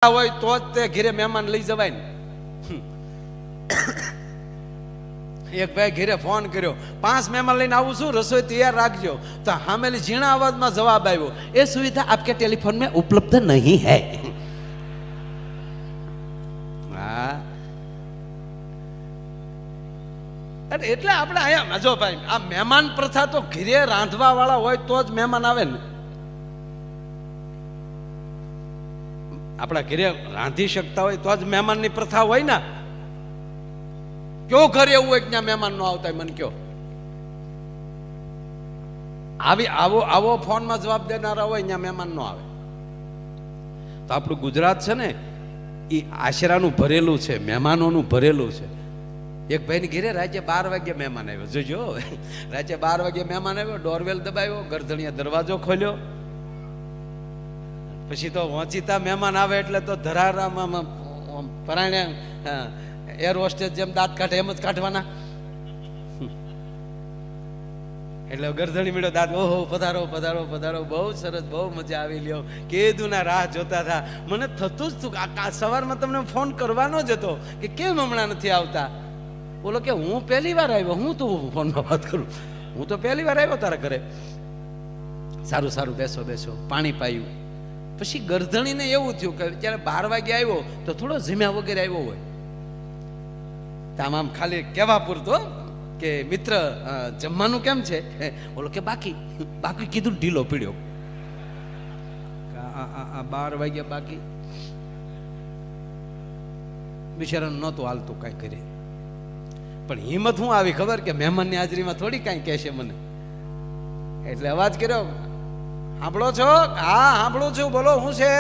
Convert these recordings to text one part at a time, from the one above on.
હોય તો જ તે ઘરે મહેમાન લઈ જવાય ને. એક ભાઈ ઘરે ફોન કર્યો, 5 મહેમાન લઈને આવું છું, રસોઈ તૈયાર રાખજો. તો હામેલી ઝીણા અવાજમાં જવાબ આવ્યો, એ સુવિધા આપકે ટેલિફોન में उपलब्ध नहीं है. હા, એટલે આપણે અહીંયા જો ભાઈ આ મહેમાન પ્રથા તો ઘરે રાંધવા વાળા હોય તો જ મહેમાન આવે ને. આપણા ઘરે રાંધી શકતા હોય તો જ મહેમાનની પ્રથા હોય ને. કયો ઘર એવું હોય કે ત્યાં મહેમાન નો આવતા મને કયો. આવો ફોનમાં જવાબ દેનારા હોય ત્યાં મહેમાન નો આવે. તો આપણું ગુજરાત છે ને એ આશરાનું ભરેલું છે, મહેમાનોનું ભરેલું છે. એક ભાઈની ઘરે રાતે 12 વાગે મહેમાન આવ્યો. જોજો, રાતે 12 વાગે મહેમાન આવ્યો, ડોરવેલ દબાવ્યો, ગરધણીએ દરવાજો ખોલ્યો. પછી તો વંચિતા મહેમાન આવે એટલે તો ધરારામાં પરાણે એર હોસ્ટેસ જેમ દાંત કાઢે એમ જ કાઢવાના. એટલે ગરધણી મળ્યો દાંત, ઓહો પધારો પધારો પધારો, બહુ સરસ, બહુ મજા આવી લ્યો, કીધું ના રાહ જોતા હતા. મને થતું જ હતું સવારમાં તમને ફોન કરવાનો જ હતો કે કેમ હમણાં નથી આવતા. બોલો કે હું પહેલી વાર આવ્યો, હું તો ફોનમાં વાત કરું, હું તો પહેલી વાર આવ્યો તારા ઘરે. સારું સારું, બેસો બેસો. પાણી પાયું. પછી ગરધણીને એવું થયું કે જ્યારે 12 વાગે આવ્યો તો થોડો જમ્યા વગેરે આવ્યો હોય. આમ ખાલી કહેવા પૂરતો કે મિત્ર જમવાનું કેમ છે, બોલો કે બાકી બાકી કીધું, ઢીલો પીડ્યો. 12 વાગ્યા બાકી. બિચારાને નહોતું હાલતું કાંઈ કરે. પણ હિંમત હું આવી ખબર કે મહેમાનની હાજરીમાં થોડી કાંઈ કહેશે મને. એટલે અવાજ કર્યો, સાંભળો છો? હા સાંભળું છું, બોલો શું છે?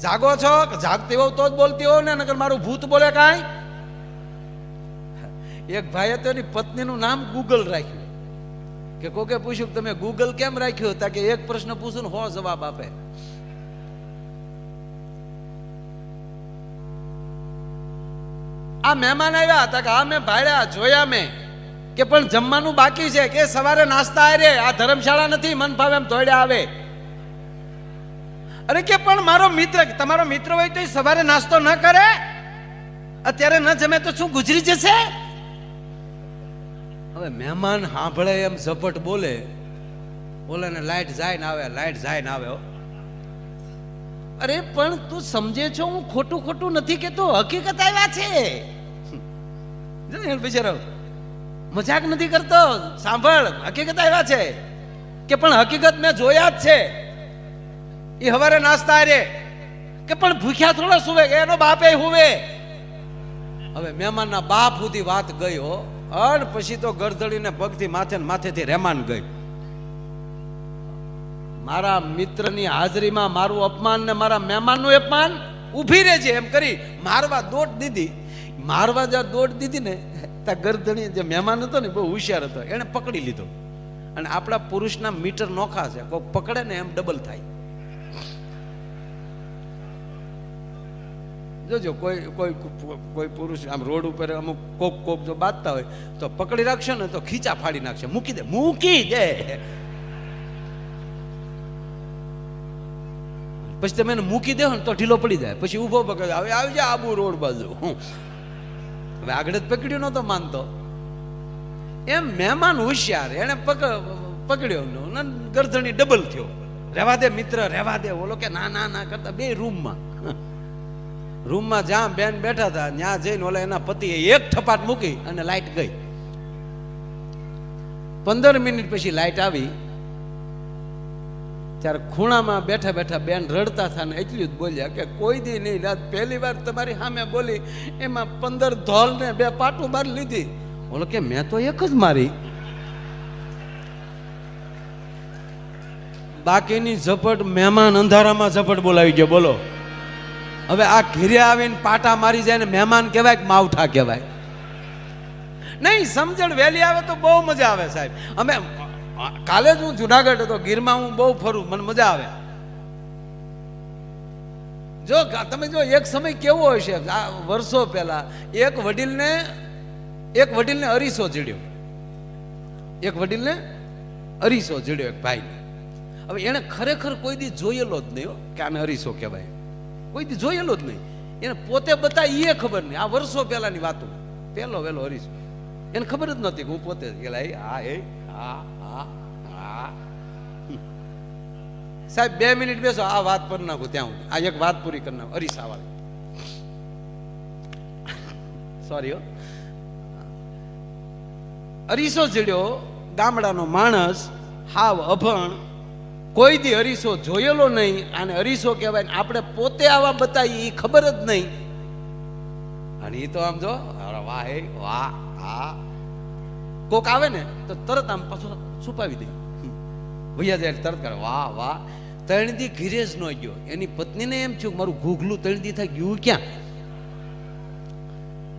જાગો છો? જાગતી હોવ તો જ બોલતી હોવ ને, નકર મારું ભૂત બોલે કાંઈ. એક ભાઈએ તો એની પત્નીનું નામ ગૂગલ રાખ્યું. કે કોકે પૂછ્યું કે તમે ગૂગલ કેમ રાખ્યું? તા કે એક પ્રશ્ન પૂછું ને 100 જવાબ આપે. આ મહેમાન આવ્યા હતા કે આ મેં ભાડ્યા જોયા મેં કે પણ જમવાનું બાકી છે, કે સવારે નાસ્તા આવે, આ ધર્મશાળા નથી, મન ભાવે એમ તોડ્યા આવે. અરે કે પણ મારો મિત્ર, તમારો મિત્ર હોય તો સવારે નાસ્તો ન કરે, અત્યારે ન જમે તો શું ગુજરી જશે? હવે મહેમાન સાંભળે એમ ઝપટ બોલે ને લાઈટ જાય ને આવે, લાઈટ જાય ને આવે. અરે પણ તું સમજે છો હું ખોટું ખોટું નથી કેતો, હકીકત આવ્યા છે. બિચારો મજાક નથી કરતો, સાંભળ, હકીકત આવ્યા છે. કે પણ હકીકત મેં જોયા જ છે. એ હવારે નાસ્તા રે કે પણ ભૂખ્યા થોડા સુવે, એનો બાપે હુવે. હવે મહેમાનના બાપ સુધી વાત ગઈ હો. અને પછી તો ગરદડીને પગથી માથે ને માથેથી રેમાન ગઈ. મારા મિત્રની હાજરીમાં મારું અપમાન ને મારા મહેમાનનું અપમાન, ઊભી રહેજે એમ કરી મારવા દોટ દીધી. મારવા જ્યાં દોટ દીધી ને ત્યાં ગરદણી જે મહેમાન હતો ને બહુ હોશિયાર હતો, એને પકડી લીધો. અને આપણા પુરુષના મીટર નોખા છે, કોઈ પકડે ને એમ ડબલ થાય. જોજો કોઈ પુરુષ આમ રોડ ઉપર અમુક કોક જો બાંધતા હોય તો પકડી રાખશે ને તો ખીચા ફાડી નાખશે. મૂકી દે. પછી તમે એને મૂકી દો ને તો ઢીલો પડી જાય. પછી ઊભો પકડ, હવે આવી જાય આબુ રોડ બાજુ. હવે આગળ જ પકડ્યો નતો માનતો. એમ મહેમાન હોશિયાર, એને પકડ્યો, ગરદણી ડબલ થયો. રહેવા દે મિત્ર, રહેવા દે. બોલો કે ના ના ના કરતા બે રૂમમાં જ્યાં બેન બેઠા હતા ત્યાં જઈને ઓલા એના પતિએ એક થપાટ મૂકી અને લાઈટ ગઈ. 15 મિનિટ પછી લાઈટ આવી. ત્યારે ખૂણામાં બેઠા બેઠા બેન રડતા હતા ને એટલું જ બોલ્યા કે કોઈ દી નહીં, રાત પહેલી વાર તમારી સામે બોલી, એમાં 15 ધોલ ને 2 પાટું બાર લીધી. બોલો કે મેં તો એક જ મારી. બાકીની ઝપટ મહેમાન અંધારામાં ઝપટ બોલાવી ગયો. બોલો હવે આ ઘીરે આવીને પાટા મારી જાય ને મહેમાન કહેવાય કે માવઠા કહેવાય? નહીં, સમજણ વહેલી આવે તો બહુ મજા આવે સાહેબ. અમે કાલે જ હું જુનાગઢ હતો, ગીરમાં હું બહુ ફરું, મને મજા આવે. જો તમે જો એક સમય કેવો હોય છે, વર્ષો પહેલા એક વડીલને અરીસો જડ્યો. એક વડીલને અરીસો જડ્યો એક ભાઈને. હવે એને ખરેખર કોઈ દી જોયેલો જ નહીં કે આને અરીસો કહેવાય. કોઈ દી જોયેલો જ નહીં. એને પોતે બતાવી એ ખબર નહીં. આ વર્ષો પહેલાની વાતો, પહેલો વહેલો અરીસો, એને ખબર જ નહોતી કે હું પોતે સાહેબ 2 મિનિટ બેસો, આ વાત પર નાખું ત્યાં આ એક વાત પૂરી કરી નાખું. અરીસા વાળી સોરી અરીસો જડ્યો, ગામડાનો માણસ, હાવ અભણ, કોઈ દી અરીસો જોયેલો નહીં, અને અરીસો કહેવાય ને આપણે પોતે આવા બતાવી એ ખબર જ નહીં. અને એ તો આમ જો વાહ વાહ હા, કોક આવે ને તો તરત આમ પાછું છુપાવી દે, ભૈયા જાય તરત કરે વાહ વાહ. 3 દી ઘીરે જ ન ગયો. એની પત્નીને એમ થયું મારું ઘૂઘલું 3 દી થાય ગયું ક્યાં.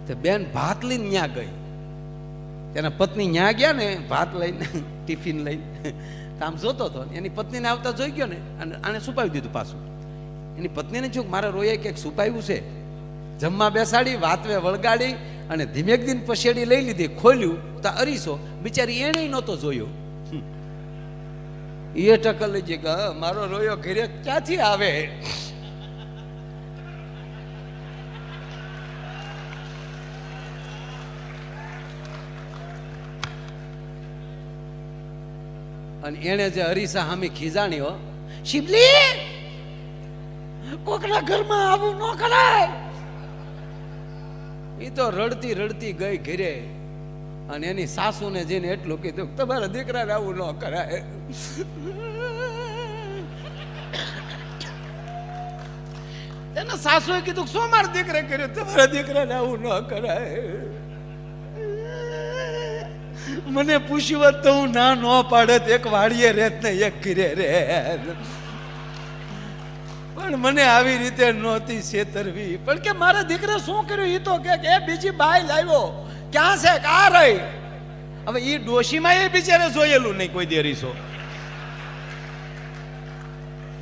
તે બેન ભાત લઈને ન્યા ગઈ, તેના પત્ની ન્યા ગયા ને ભાત લઈને ટિફિન લઈને, આમ જોતો હતો. એની પત્નીને આવતા જોઈ ગયો ને, અને આને છુપાવી દીધું પાછું. એની પત્નીને થયું મારા રોયે ક્યાંક છુપાવ્યું છે. જમવા બેસાડી, વાતવે વળગાડી અને ધીમેક દિન પછેડી લઈ લીધી. ખોલ્યું તો અરીસો, બિચારી એને નહોતો જોયો. એ ટકલ લઈ જઈ કે મારો રોયો ઘરે ક્યાંથી આવે. અને એને જે અરીસા સામે ખીજાણીઓ, શિબલી કોકના ઘરમાં આવું ન કરાય. એ તો રડતી રડતી ગઈ ઘરે, અને એની સાસુને જઈને એટલું કીધું તમારા દીકરાને આવું ન કરાય. એના સાસુએ કીધું શું મારા દીકરા કર્યું, તમારા દીકરાને આવું ન કરાય. મને પૂછ્યું તો હું ના ન પાડત, એક વાડીએ રહેત ને એક ઘરે રહે, પણ મને આવી રીતે નહોતી છેતરવી. પણ કે મારા દીકરા શું કર્યું, એ તો કે બીજી બાઈ લાવ્યો, ક્યાં છે કા રહી. હવે એ ડોશીમાં એ બિચારે જોયેલું નહીં કોઈ દેરીસો.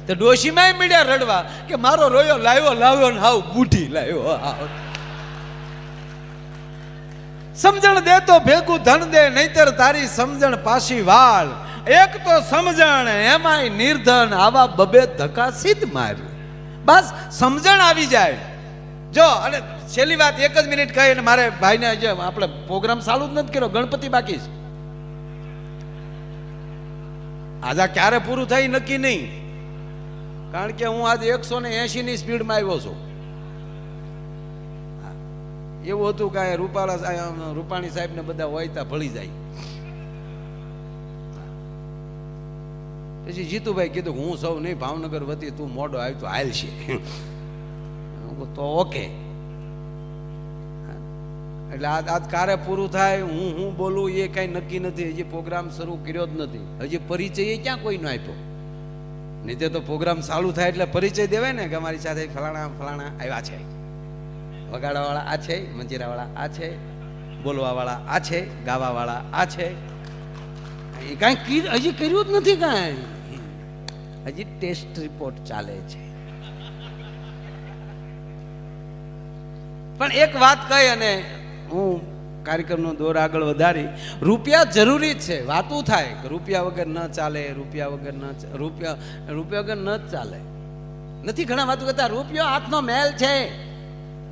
તો ડોશીમાં મીડ્યા રડવા કે મારો રોયો લાવ્યો ને હાવ બુઢી લાવ્યો. સમજણ દે તો ભેગું ધન દે, નહીતર તારી સમજણ પાછી વાળ. એક તો સમજણ એમાંય નિર્ધન, આવા બબે ધક્કા સીધ માર્યું. બસ સમજણ આવી જાય જો. અને છેલ્લી વાત 1 જ મિનિટ કહી અને મારે ભાઈને જે આપણે પ્રોગ્રામ ચાલુ જ નથી કર્યો, ગણપતિ બાકી છે. આજે ક્યારે પૂરું થાય નક્કી નહીં, કારણ કે હું આજે 180 ની સ્પીડમાં આવ્યો છું. એવું હતું કે રૂપાણી સાહેબ ને બધા હોય ત્યાં ભળી જાય. પછી જીતુભાઈ કીધું હું સૌ નહીં, ભાવનગર વતી તું મોડો આવ્યો તો હાલ છે તો ઓકે. એટલે આજ કારે પૂરું થાય, હું બોલું એ કઈ નક્કી નથી. હજી પ્રોગ્રામ શરૂ કર્યો જ નથી, હજી પરિચય ક્યાં કોઈ નો આપ્યો. નહીં તો પ્રોગ્રામ ચાલુ થાય એટલે પરિચય દેવાય ને કે અમારી સાથે ફલાણા ફલાણા આવ્યા છે, વગાડવા વાળા આ છે, મંજીરા વાળા આ છે, બોલવા વાળા આ છે, ગાવા વાળા આ છે. એ કઈ હજી કર્યું જ નથી, કઈ હજી ટેસ્ટ રિપોર્ટ ચાલે છે. પણ એક વાત કહી અને હું કાર્યક્રમનો દોર આગળ વધારી. રૂપિયા જરૂરી છે, વાતું થાય કે રૂપિયા વગર ન ચાલે, રૂપિયા વગર ન જ ચાલે. નથી ઘણા વાતું કરતા રૂપિયો હાથનો મેલ છે.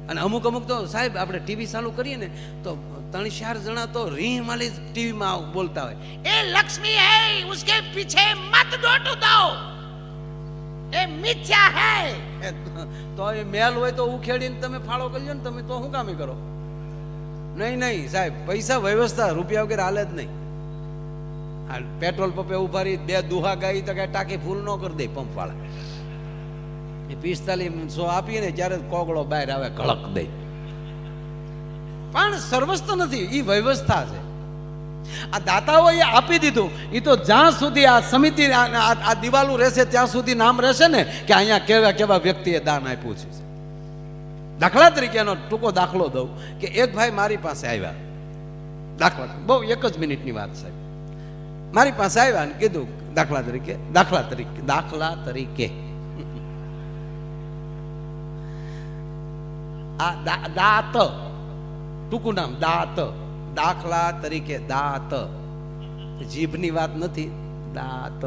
અને અમુક તો સાહેબ આપણે ટીવી ચાલુ કરીએ ને તો 3-4 જણા તો રીહ માલી ટીવીમાં બોલતા હોય, એ લક્ષ્મી હે ઉસકે પીછે મત ડોટુ દો, એ મિથ્યા હે. તો એ મેલ હોય તો ઉખેડીને તમે ફાળો કરજો ને, તમે તો શું કામે કરો. નહીં સાહેબ, પૈસા વ્યવસ્થા, રૂપિયા વગર હાલે જ નહીં. પેટ્રોલ પંપે ઉભા રહી 2 દુહા ગાઈ તો કઈ ટાંકી ફૂલ ન કરી દે પંપ વાળા. 4500 આપીએ ને ત્યારે કોગળો બહાર આવે ઘળક દે. પણ સર્વસ્વ નથી, એ વ્યવસ્થા છે. આ દાતાઓએ આપી દીધું. એ તો જ્યાં સુધી આ સમિતિ આ દિવાલો રહેશે ત્યાં સુધી નામ રહેશે ને કે અહીંયા કેવા કેવા વ્યક્તિએ દાન આપ્યું છે. દાખલા તરીકે એનો ટૂંકો દાખલો દઉં કે એક ભાઈ મારી પાસે આવ્યા. દાખલા બહુ 1 જ મિનિટની વાત છે. મારી પાસે આવ્યા ને કીધું દાખલા તરીકે આ દાત, ટૂંકું નામ દાત, દાખલા તરીકે દાત, જીભની વાત નથી, દાત.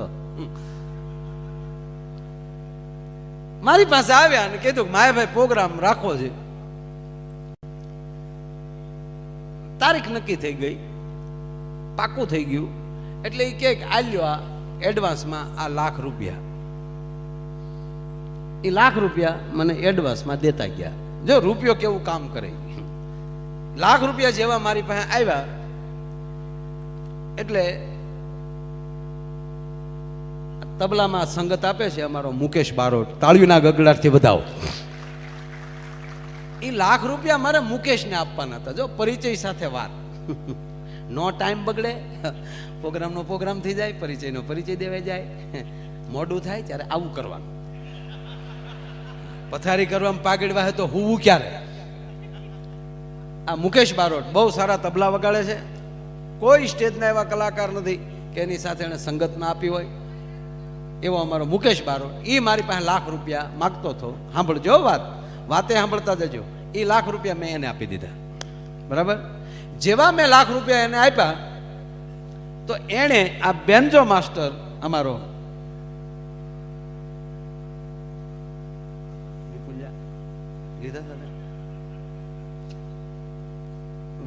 મારી પાસે આવ્યા અને કીધું કે માયાભાઈ પ્રોગ્રામ રાખવો છે. તારીખ નક્કી થઈ ગઈ, પાકું થઈ ગયું. એટલે એ કે આલ્યો આ એડવાન્સમાં આ ₹1,00,000. એ ₹1,00,000 મને એડવાન્સમાં દેતા ગયા. જો રૂપિયો કેવું કામ કરે. ₹1,00,000 જેવા મારી પાસે આવ્યા એટલે તબલામાં સંગત આપે છે અમારો મુકેશ બારોટ, તાળીઓના ગગડાટથી વધાવો. એ ₹1,00,000 મારે મુકેશને આપવાના હતા. જો પરિચય સાથે વાત, નો ટાઈમ બગડે, પ્રોગ્રામનો પ્રોગ્રામ થઈ જાય, પરિચયનો પરિચય દેવાઈ જાય. મોડું થાય ત્યારે આવું કરવાનું. પથારી કરવામાં પાગડ વાહે તો હુવું ક્યારે. આ મુકેશ બારોટ બહુ સારા તબલા વગાડે છે. કોઈ સ્ટેજના એવા કલાકાર નથી કે એની સાથે એને સંગત ના આપી હોય. એવો અમારો મુકેશ બારોટ, એ મારી પાસે ₹1,00,000 માગતો હતો. સાંભળજો વાતે સાંભળતા જજો. એ ₹1,00,000 મેં એને આપી દીધા. બરાબર. જેવા મેં ₹1,00,000 એને આપ્યા તો એણે આ બેન્જો માસ્ટર અમારો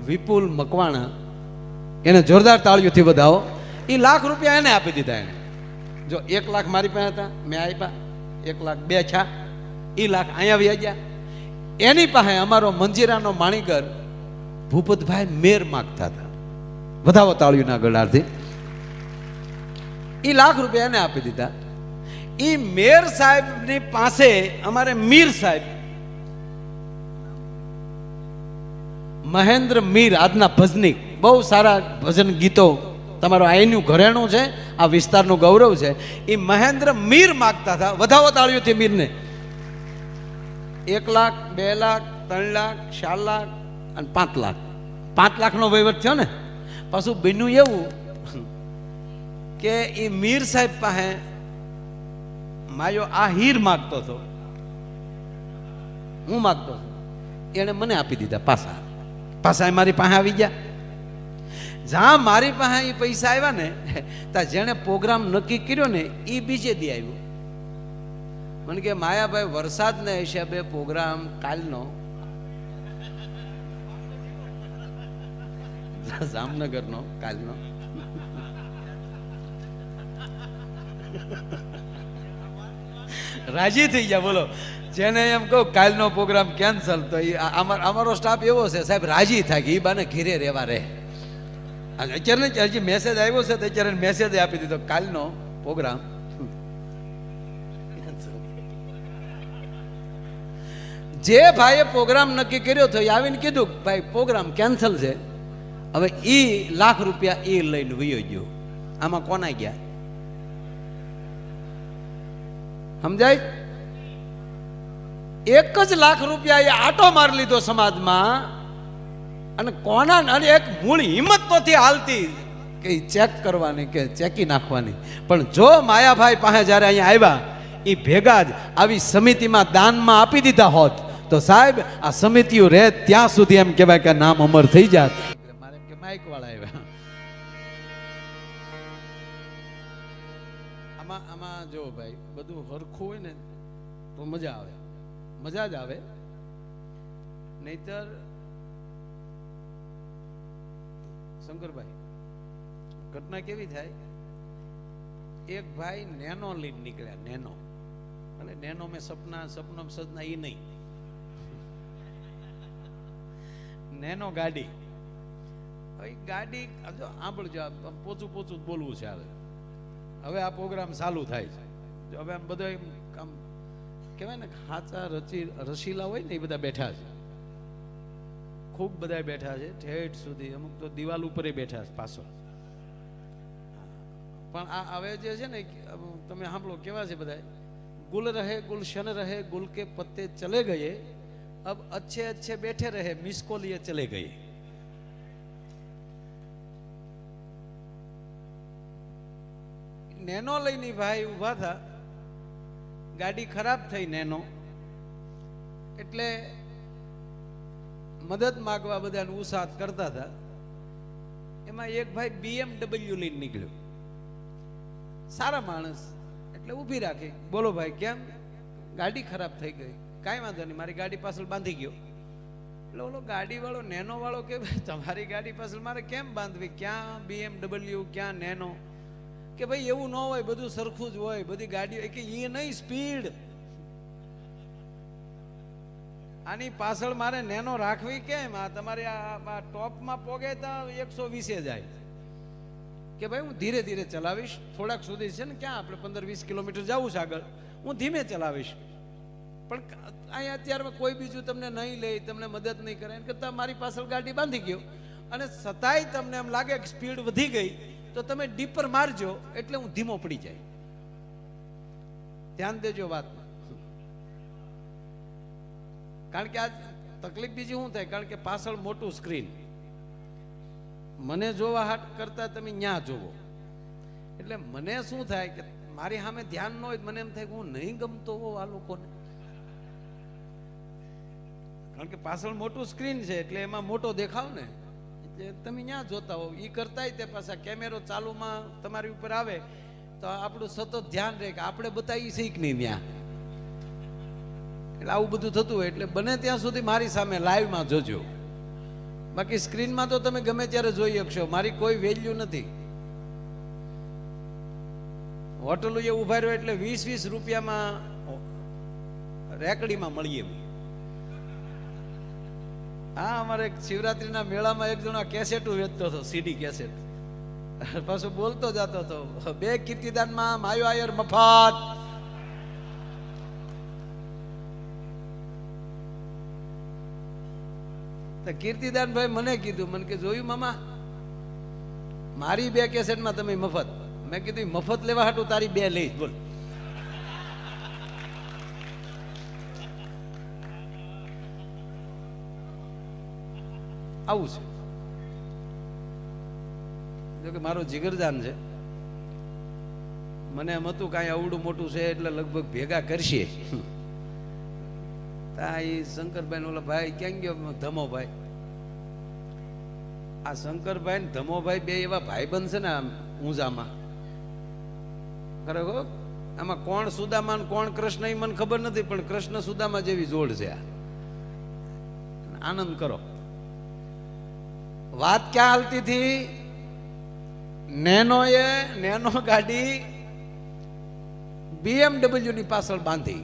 વિપુલ મકવાણા, એને જોરદાર તાળીઓથી વધાવો. એ ₹1,00,000 એને આપી દીધા. એને જો 1,00,000 મારી પાસે હતા, મેં આપ્યા. 1,00,000 બે છા, એ લાખ અહીંયા આવી ગયા. એની પાસે અમારો મંજીરાનો માણીગર ભૂપતભાઈ મેર માગતા હતા. વધાવો તાળીઓના ગળાથી. એ ₹1,00,000 એને આપી દીધા. એ મેર સાહેબની પાસે અમારે મીર સાહેબ, મહેન્દ્ર મીર, આજના ભજનિક, બહુ સારા ભજન ગીતો, તમારો આઈનું ઘરેણું છે, આ વિસ્તારનું ગૌરવ છે. એ મહેન્દ્ર મીર માગતા હતા. વધાવો તાળીઓથી મીરને. 1,00,000, 2,00,000, 3,00,000, 4,00,000 અને 5,00,000. 5,00,000નો વહીવટ થયો ને. પાછું બન્યું એવું કે એ મીર સાહેબ પાસે માયો આ હીર માગતો હતો, હું માગતો હતો. એને મને આપી દીધા પાછા. મારી પાસે આવી ગયા. જ્યાં મારી પાસે એ પૈસા આવ્યા ને, ત્યાં જેને પ્રોગ્રામ નક્કી કર્યો ને એ બીજે દી આવ્યો. મને કે માયાભાઈ, વરસાદના હિસાબે પ્રોગ્રામ કાલનો જામનગરનો કાલનો રાજી થઈ ગયા. બોલો, જેને એમ કહું કાલનો પ્રોગ્રામ કેન્સલ, તો એ અમારો સ્ટાફ એવો છે સાહેબ, રાજી થાય કે એ બાને ઘીરે રહેવા રહે. અત્યારે હજી મેસેજ આવ્યો છે તો અત્યારે મેસેજ આપી દીધો, કાલનો પ્રોગ્રામ. જે ભાઈએ પ્રોગ્રામ નક્કી કર્યો હતો એ આવીને કીધું ભાઈ પ્રોગ્રામ કેન્સલ છે. હવે એ ₹1,00,000 એ લઈને વયો ગયો. આમાં કોના ગયા સમજાય? એક જ ₹1,00,000 એ આટો મારી લીધો સમાજમાં. અને કોના, અને એક મૂળ હિંમત નથી હાલતી કે ચેક કરવાની કે ચેકી નાખવાની. પણ જો માયાભાઈ પાસે જ્યારે અહીંયા આવ્યા, એ ભેગા જ આવી સમિતિમાં દાનમાં આપી દીધા હોત તો સાહેબ આ સમિતિઓ રહે ત્યાં સુધી એમ કહેવાય કે નામ અમર થઈ જાત. મારે એમ કે માઇક વાળા આવ્યા. આમાં જો ભાઈ બધું હરખું હોય ને તો મજા આવે, મજા જ આવે. નહીતર શંકરભાઈ, ઘટના કેવી થાય, એક ભાઈ નેનો લઈને નીકળ્યા. નેનો, અને નેનો મેં સપનમ સજના એ નહીં, નેનો ગાડી. ગાડી આંબળજો, પોચું પોચું બોલવું છે. હવે આ પ્રોગ્રામ ચાલુ થાય છે. હવે આમ બધા આમ કહેવાય ને, ખાચા રસીલા હોય ને એ બધા બેઠા છે. ખૂબ બધા બેઠા છે ઠેઠ સુધી. અમુક તો દિવાલ ઉપર બેઠા છે પાછળ. પણ આ હવે જે છે ને, તમે સાંભળો કેવા છે બધા, ગુલ રહે ગુલશન રહે ગુલ કે પત્તે ચલે ગયે, અબ अच्छे अच्छे बैठे रहे मिसको लिए चले गए. નેનો લઈને ભાઈ ઉભા થા. ગાડી ખરાબ થઈ નેનો, એટલે મદદ માગવા બધાને ઉસાત કરતા હતા. એમાં એક ભાઈ BMW લઈને નીકળ્યો. સારા માણસ, એટલે ઊભી રાખી. બોલો ભાઈ કેમ? ગાડી ખરાબ થઈ ગઈ, કાંઈ વાંધો નહીં, મારી ગાડી પાછળ બાંધી ગયો. એટલે ઓલો ગાડીવાળો નેનો વાળો કે ભાઈ તમારી ગાડી પાછળ મારે કેમ બાંધવી, ક્યાં BMW ક્યાં નેનો, કે ભાઈ એવું ન હોય, બધું સરખું જ હોય બધી ગાડીઓ, કે એ નહીં સ્પીડ, આની પાછળ મારે નેનો રાખવી કેમ, આ તમારે આ ટોપમાં પોગે તો 120 જાય, કે ભાઈ હું ધીરે ધીરે ચલાવીશ, થોડાક સુધી છે ને, ક્યાં આપણે 15-20 કિલોમીટર જવું છે આગળ, હું ધીમે ચલાવીશ. પણ અહીંયા અત્યારે કોઈ બીજું તમને નહીં લે, તમને મદદ નહીં કરે, કે મારી પાછળ ગાડી બાંધી ગયો અને છતાંય તમને એમ લાગે કે સ્પીડ વધી ગઈ, તો તમે ડીપર મારજો એટલે હું ધીમો પડી જાય. ધ્યાન દેજો વાતમાં. કારણ કે આ તકલીફ બીજી શું થાય, કારણ કે પાછળ મોટું સ્ક્રીન, મને જોવા હાટ કરતા તમે ન્યા જોવો, એટલે મને શું થાય કે મારી સામે ધ્યાન ન હોય, મને એમ થાય કે હું નહીં ગમતો હોઉં આ લોકોને, કારણ કે પાછળ મોટું સ્ક્રીન છે એટલે એમાં મોટો દેખાવ ને, એટલે તમે ન્યા જોતા હો. એ કરતા તે પાછા કેમેરો ચાલુમાં તમારી ઉપર આવે તો આપણું સતત ધ્યાન રહે કે આપણે બતાવી શીખ નહીં ત્યાં, એટલે આવું બધું થતું હોય. એટલે બને ત્યાં સુધી મારી સામે લાઈવમાં જોજો, બાકી સ્ક્રીનમાં તો તમે ગમે ત્યારે જોઈ શકશો, મારી કોઈ વેલ્યુ નથી. હોટલો એ ઉભા રહ્યો એટલે 20-20 રૂપિયામાં રેકડીમાં મળીએ. હા, અમારે શિવરાત્રીના મેળામાં એક જણો કેસેટ વેચતો હતો, CD કેસેટ, પાછું બોલતો જતો હતો, 2 કીર્તિદાનમાં માયો આયર મફત. તો કીર્તિદાન ભાઈ મને કીધું, મને કે જોયું મામા, મારી 2 કેસેટમાં તમે મફત. મેં કીધું મફત લેવા હાટું તારી 2 લઈશ, બોલ. આવું છે. જો કે મારો જીગરજાન છે, મને એમ હતું કાંઈ આવડું મોટું છે એટલે લગભગ ભેગા કરશે. તા એ શંકરભાઈ ઓલા ભાઈ ક્યાં ગયો, ધમોભાઈ, આ શંકરભાઈ ને ધમોભાઈ બે એવા ભાઈબંધ છે ને ઊંઝામાં, ખરેખર આમાં કોણ સુદામા ને કોણ કૃષ્ણ એ મને ખબર નથી, પણ કૃષ્ણ સુદામા જેવી જોડ છે. આનંદ કરો. વાત ક્યાં હાલતી હતી, નેનો ગાડી BMW ની પાછળ બાંધી.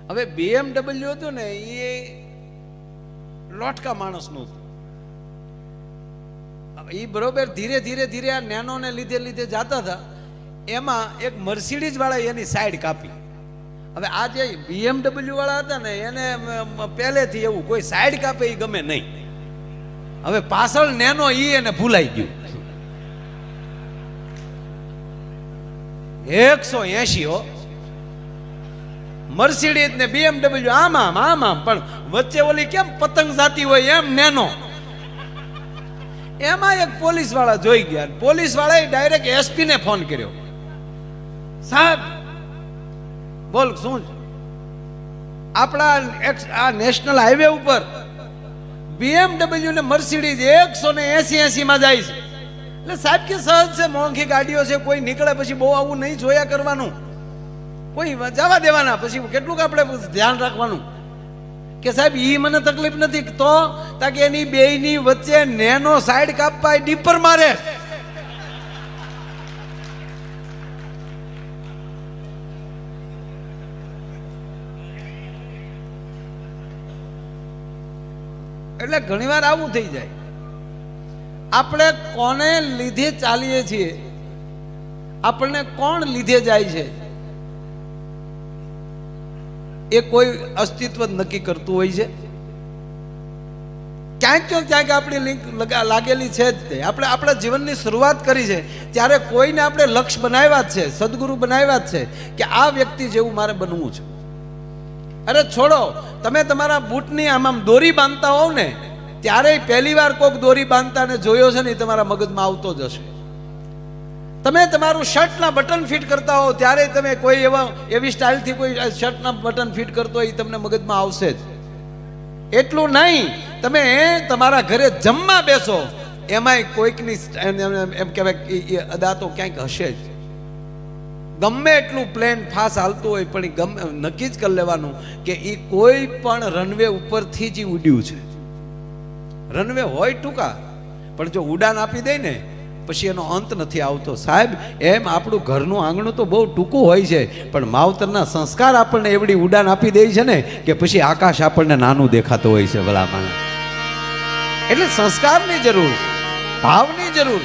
હવે BMW હતું ને એ લોટકા માણસનું હતું. એ બરોબર ધીરે ધીરે ધીરે આ નેનો ને લીધે લીધે જતા હતા, એમાં એક મર્સિડીઝ વાળા એની સાઈડ કાપી. હવે આ જે BMW વાળા હતા ને એને પહેલેથી એવું કોઈ સાઈડ કાપે એ ગમે નહીં. હવે પાછળ નેનો એને ભૂલાઈ ગયું. 180 હો, મર્સિડીઝ ને BMW આમ પણ વચ્ચે ઓલી કેમ પતંગ જાતી હોય એમ નેનો. એમાં એક પોલીસ વાળા જોઈ ગયા, પોલીસ વાળાએ ડાયરેક્ટ SP ને ફોન કર્યો, સાહેબ બોલ શું આપણા આ નેશનલ હાઈવે ઉપર BMW ને મર્સિડીઝ 180 માં જાય છે. એટલે સાહેબ કે સહજ છે, મોંઘી ગાડીઓ છે, કોઈ નીકળે પછી બહુ આવું નહીં જોયા કરવાનું, કોઈ જવા દેવાના, પછી કેટલું આપણે ધ્યાન રાખવાનું. કે સાહેબ ઈ મને તકલીફ નથી, તો તાકે એની બેયની વચ્ચે નેનો સાઈડ કાપવા ડીપર મારે. એટલે ઘણીવાર આવું થઈ જાય. આપણે કોને લીધે ચાલીએ છીએ, આપણને કોણ લીધે જાય છે એ કોઈ અસ્તિત્વ નક્કી કરતું હોય છે. ક્યાંક આપણી લિંક લાગેલી છે જ તે. આપણે આપણા જીવનની શરૂઆત કરી છે ત્યારે કોઈને આપણે લક્ષ્ય બનાવ્યા જ છે, સદગુરુ બનાવ્યા જ છે કે આ વ્યક્તિ જેવું મારે બનવું છે. અરે છોડો, તમે તમારા બૂટની આમ દોરી બાંધતા હોવ ને ત્યારે પહેલી વાર કોઈક દોરી બાંધતા ને જોયો છે ને તમારા મગજમાં આવતો જ હશે. તમે તમારું શર્ટના બટન ફિટ કરતા હો ત્યારે તમે કોઈ એવી સ્ટાઇલથી કોઈ શર્ટના બટન ફિટ કરતો હોય એ તમને મગજમાં આવશે જ. એટલું નહીં, તમે તમારા ઘરે જમવા બેસો એમાંય કોઈકની એમ કહેવાય અદા તો ક્યાંક હશે જ. ગમે એટલું પ્લેન ફાસ્ટ હાલતું હોય પણ એ ગમે નક્કી જ કરી લેવાનું કે એ કોઈ પણ રનવે ઉપરથી જ ઉડ્યું છે. રનવે હોય ટૂંકા પણ જો ઉડાન આપી દે ને પછી એનો અંત નથી આવતો. સાહેબ એમ આપણું ઘરનું આંગણું તો બહુ ટૂંકું હોય છે પણ માવતરના સંસ્કાર આપણને એવડી ઉડાન આપી દે છે ને કે પછી આકાશ આપણને નાનું દેખાતું હોય છે ભલામણ. એટલે સંસ્કારની જરૂર, ભાવની જરૂર.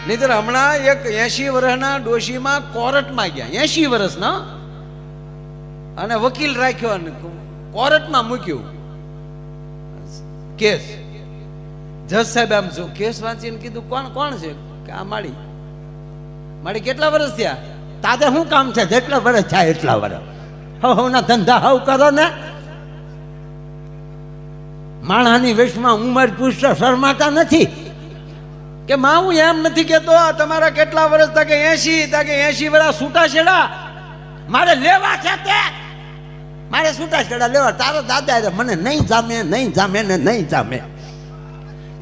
નહીતર હમણાં એક 80 વર્ષના ડોશીમાં કોર્ટમાં ગયા, 80 વર્ષના, અને વકીલ રાખ્યો અને કોર્ટમાં મૂક્યું કેસ. જજ સાહેબ આમ જો કેસ વાંચીને કીધું કોણ કોણ છે કે આ માડી કેટલા વર્ષ થયા? તારે શું કામ છે? જેટલા વર્ષ થાય એટલા વર્ષ. હવ ના ધંધા હવ કરો ને. માણાની વેશમાં ઉંમર પૂછતો શરમાતા નથી કે માં હું એમ નથી કેતો તમારા કેટલા વર્ષ તાકે 80 વર્ષ છૂટા છેડા મારે લેવા છે તે મારે છૂટાછેડા લેવા. તારો દાદા મને નહીં જામે, નહીં જામે ને નહીં જામે.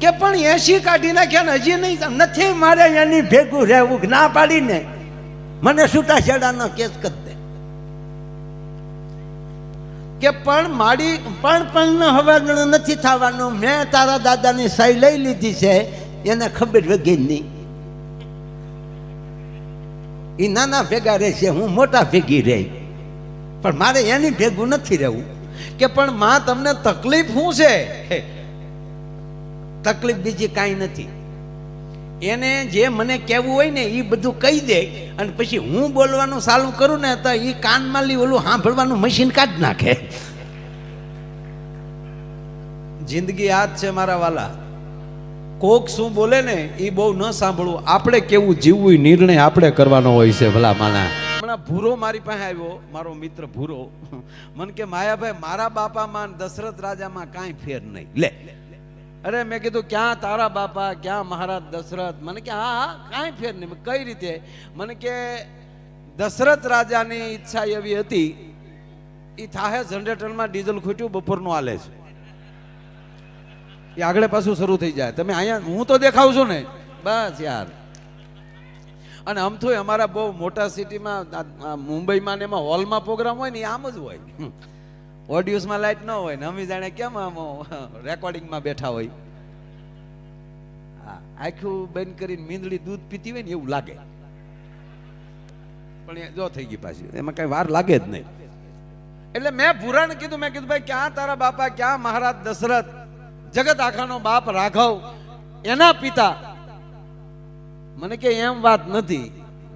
કે પણ 80 કાઢી નાખ્યા ને હજી નહીં નથી મારે એની ભેગું રહેવું. ના પાડીને મને છૂટાછેડાનો કેસ કરી દે. કે પણ માડી પણ હવે નથી થવાનું. મેં તારા દાદાની સહી લઈ લીધી છે, એને ખબર વગી નહીં. એ નાના ભેગા રહેશે, હું મોટા ભેગી રહી, પણ મારે એની ભેગું નથી રહેવું. કે પણ માં તમને તકલીફ શું છે? તકલીફ બીજી કાંઈ નથી. એને જે મને કહેવું હોય ને એ બધું કહી દે અને પછી હું બોલવાનું ચાલુ કરું ને તો એ કાનમાં લી ઓલું સાંભળવાનું મશીન કાઢી નાખે. જિંદગી આ જ છે મારા વાલા. કોક શું બોલે ને એ બહુ ન સાંભળવું. આપણે કેવું જીવવું નિર્ણય આપણે કરવાનો હોય છે ભલા માના. હમણાં ભૂરો મારી પાસે આવ્યો, મારો મિત્ર ભૂરો. મને કે માયાભાઈ મારા બાપામાં દશરથ રાજામાં કાંઈ ફેર નહીં. લે અરે મેં કીધું ક્યાં તારા બાપા, ક્યાં મહારાજ દશરથ? મને કે હા કાંઈ ફેર નહીં. કઈ રીતે? મને કે દશરથ રાજાની ઈચ્છા એવી હતી, એ થાહે જનરેટરમાં ડીઝલ ખૂટ્યું બપોરનું હાલે છે, એ આગળ પાછું શરૂ થઈ જાય. તમે અહીંયા હું તો દેખાવ છું ને બસ યાર. અને આમથું અમારા બહુ મોટા સિટીમાં મુંબઈમાં ને એમાં હોલમાં પ્રોગ્રામ હોય ને એ આમ જ હોય. ઓડિયોસમાં લાઈટ ન હોય ને અમે જાણે કેમ આમ રેકોર્ડિંગમાં બેઠા હોય. હા, આખું બંધ કરીને મીંદડી દૂધ પીતી હોય ને એવું લાગે, પણ એ જો થઈ ગઈ પાછી, એમાં કઈ વાર લાગે જ નહીં. એટલે મેં ભૂરાને કીધું, મેં કીધું ભાઈ ક્યાં તારા બાપા, ક્યાં મહારાજ દશરથ, જગત આખાનો બાપ રાઘવ, એના પિતા? મને કે એમ વાત નથી.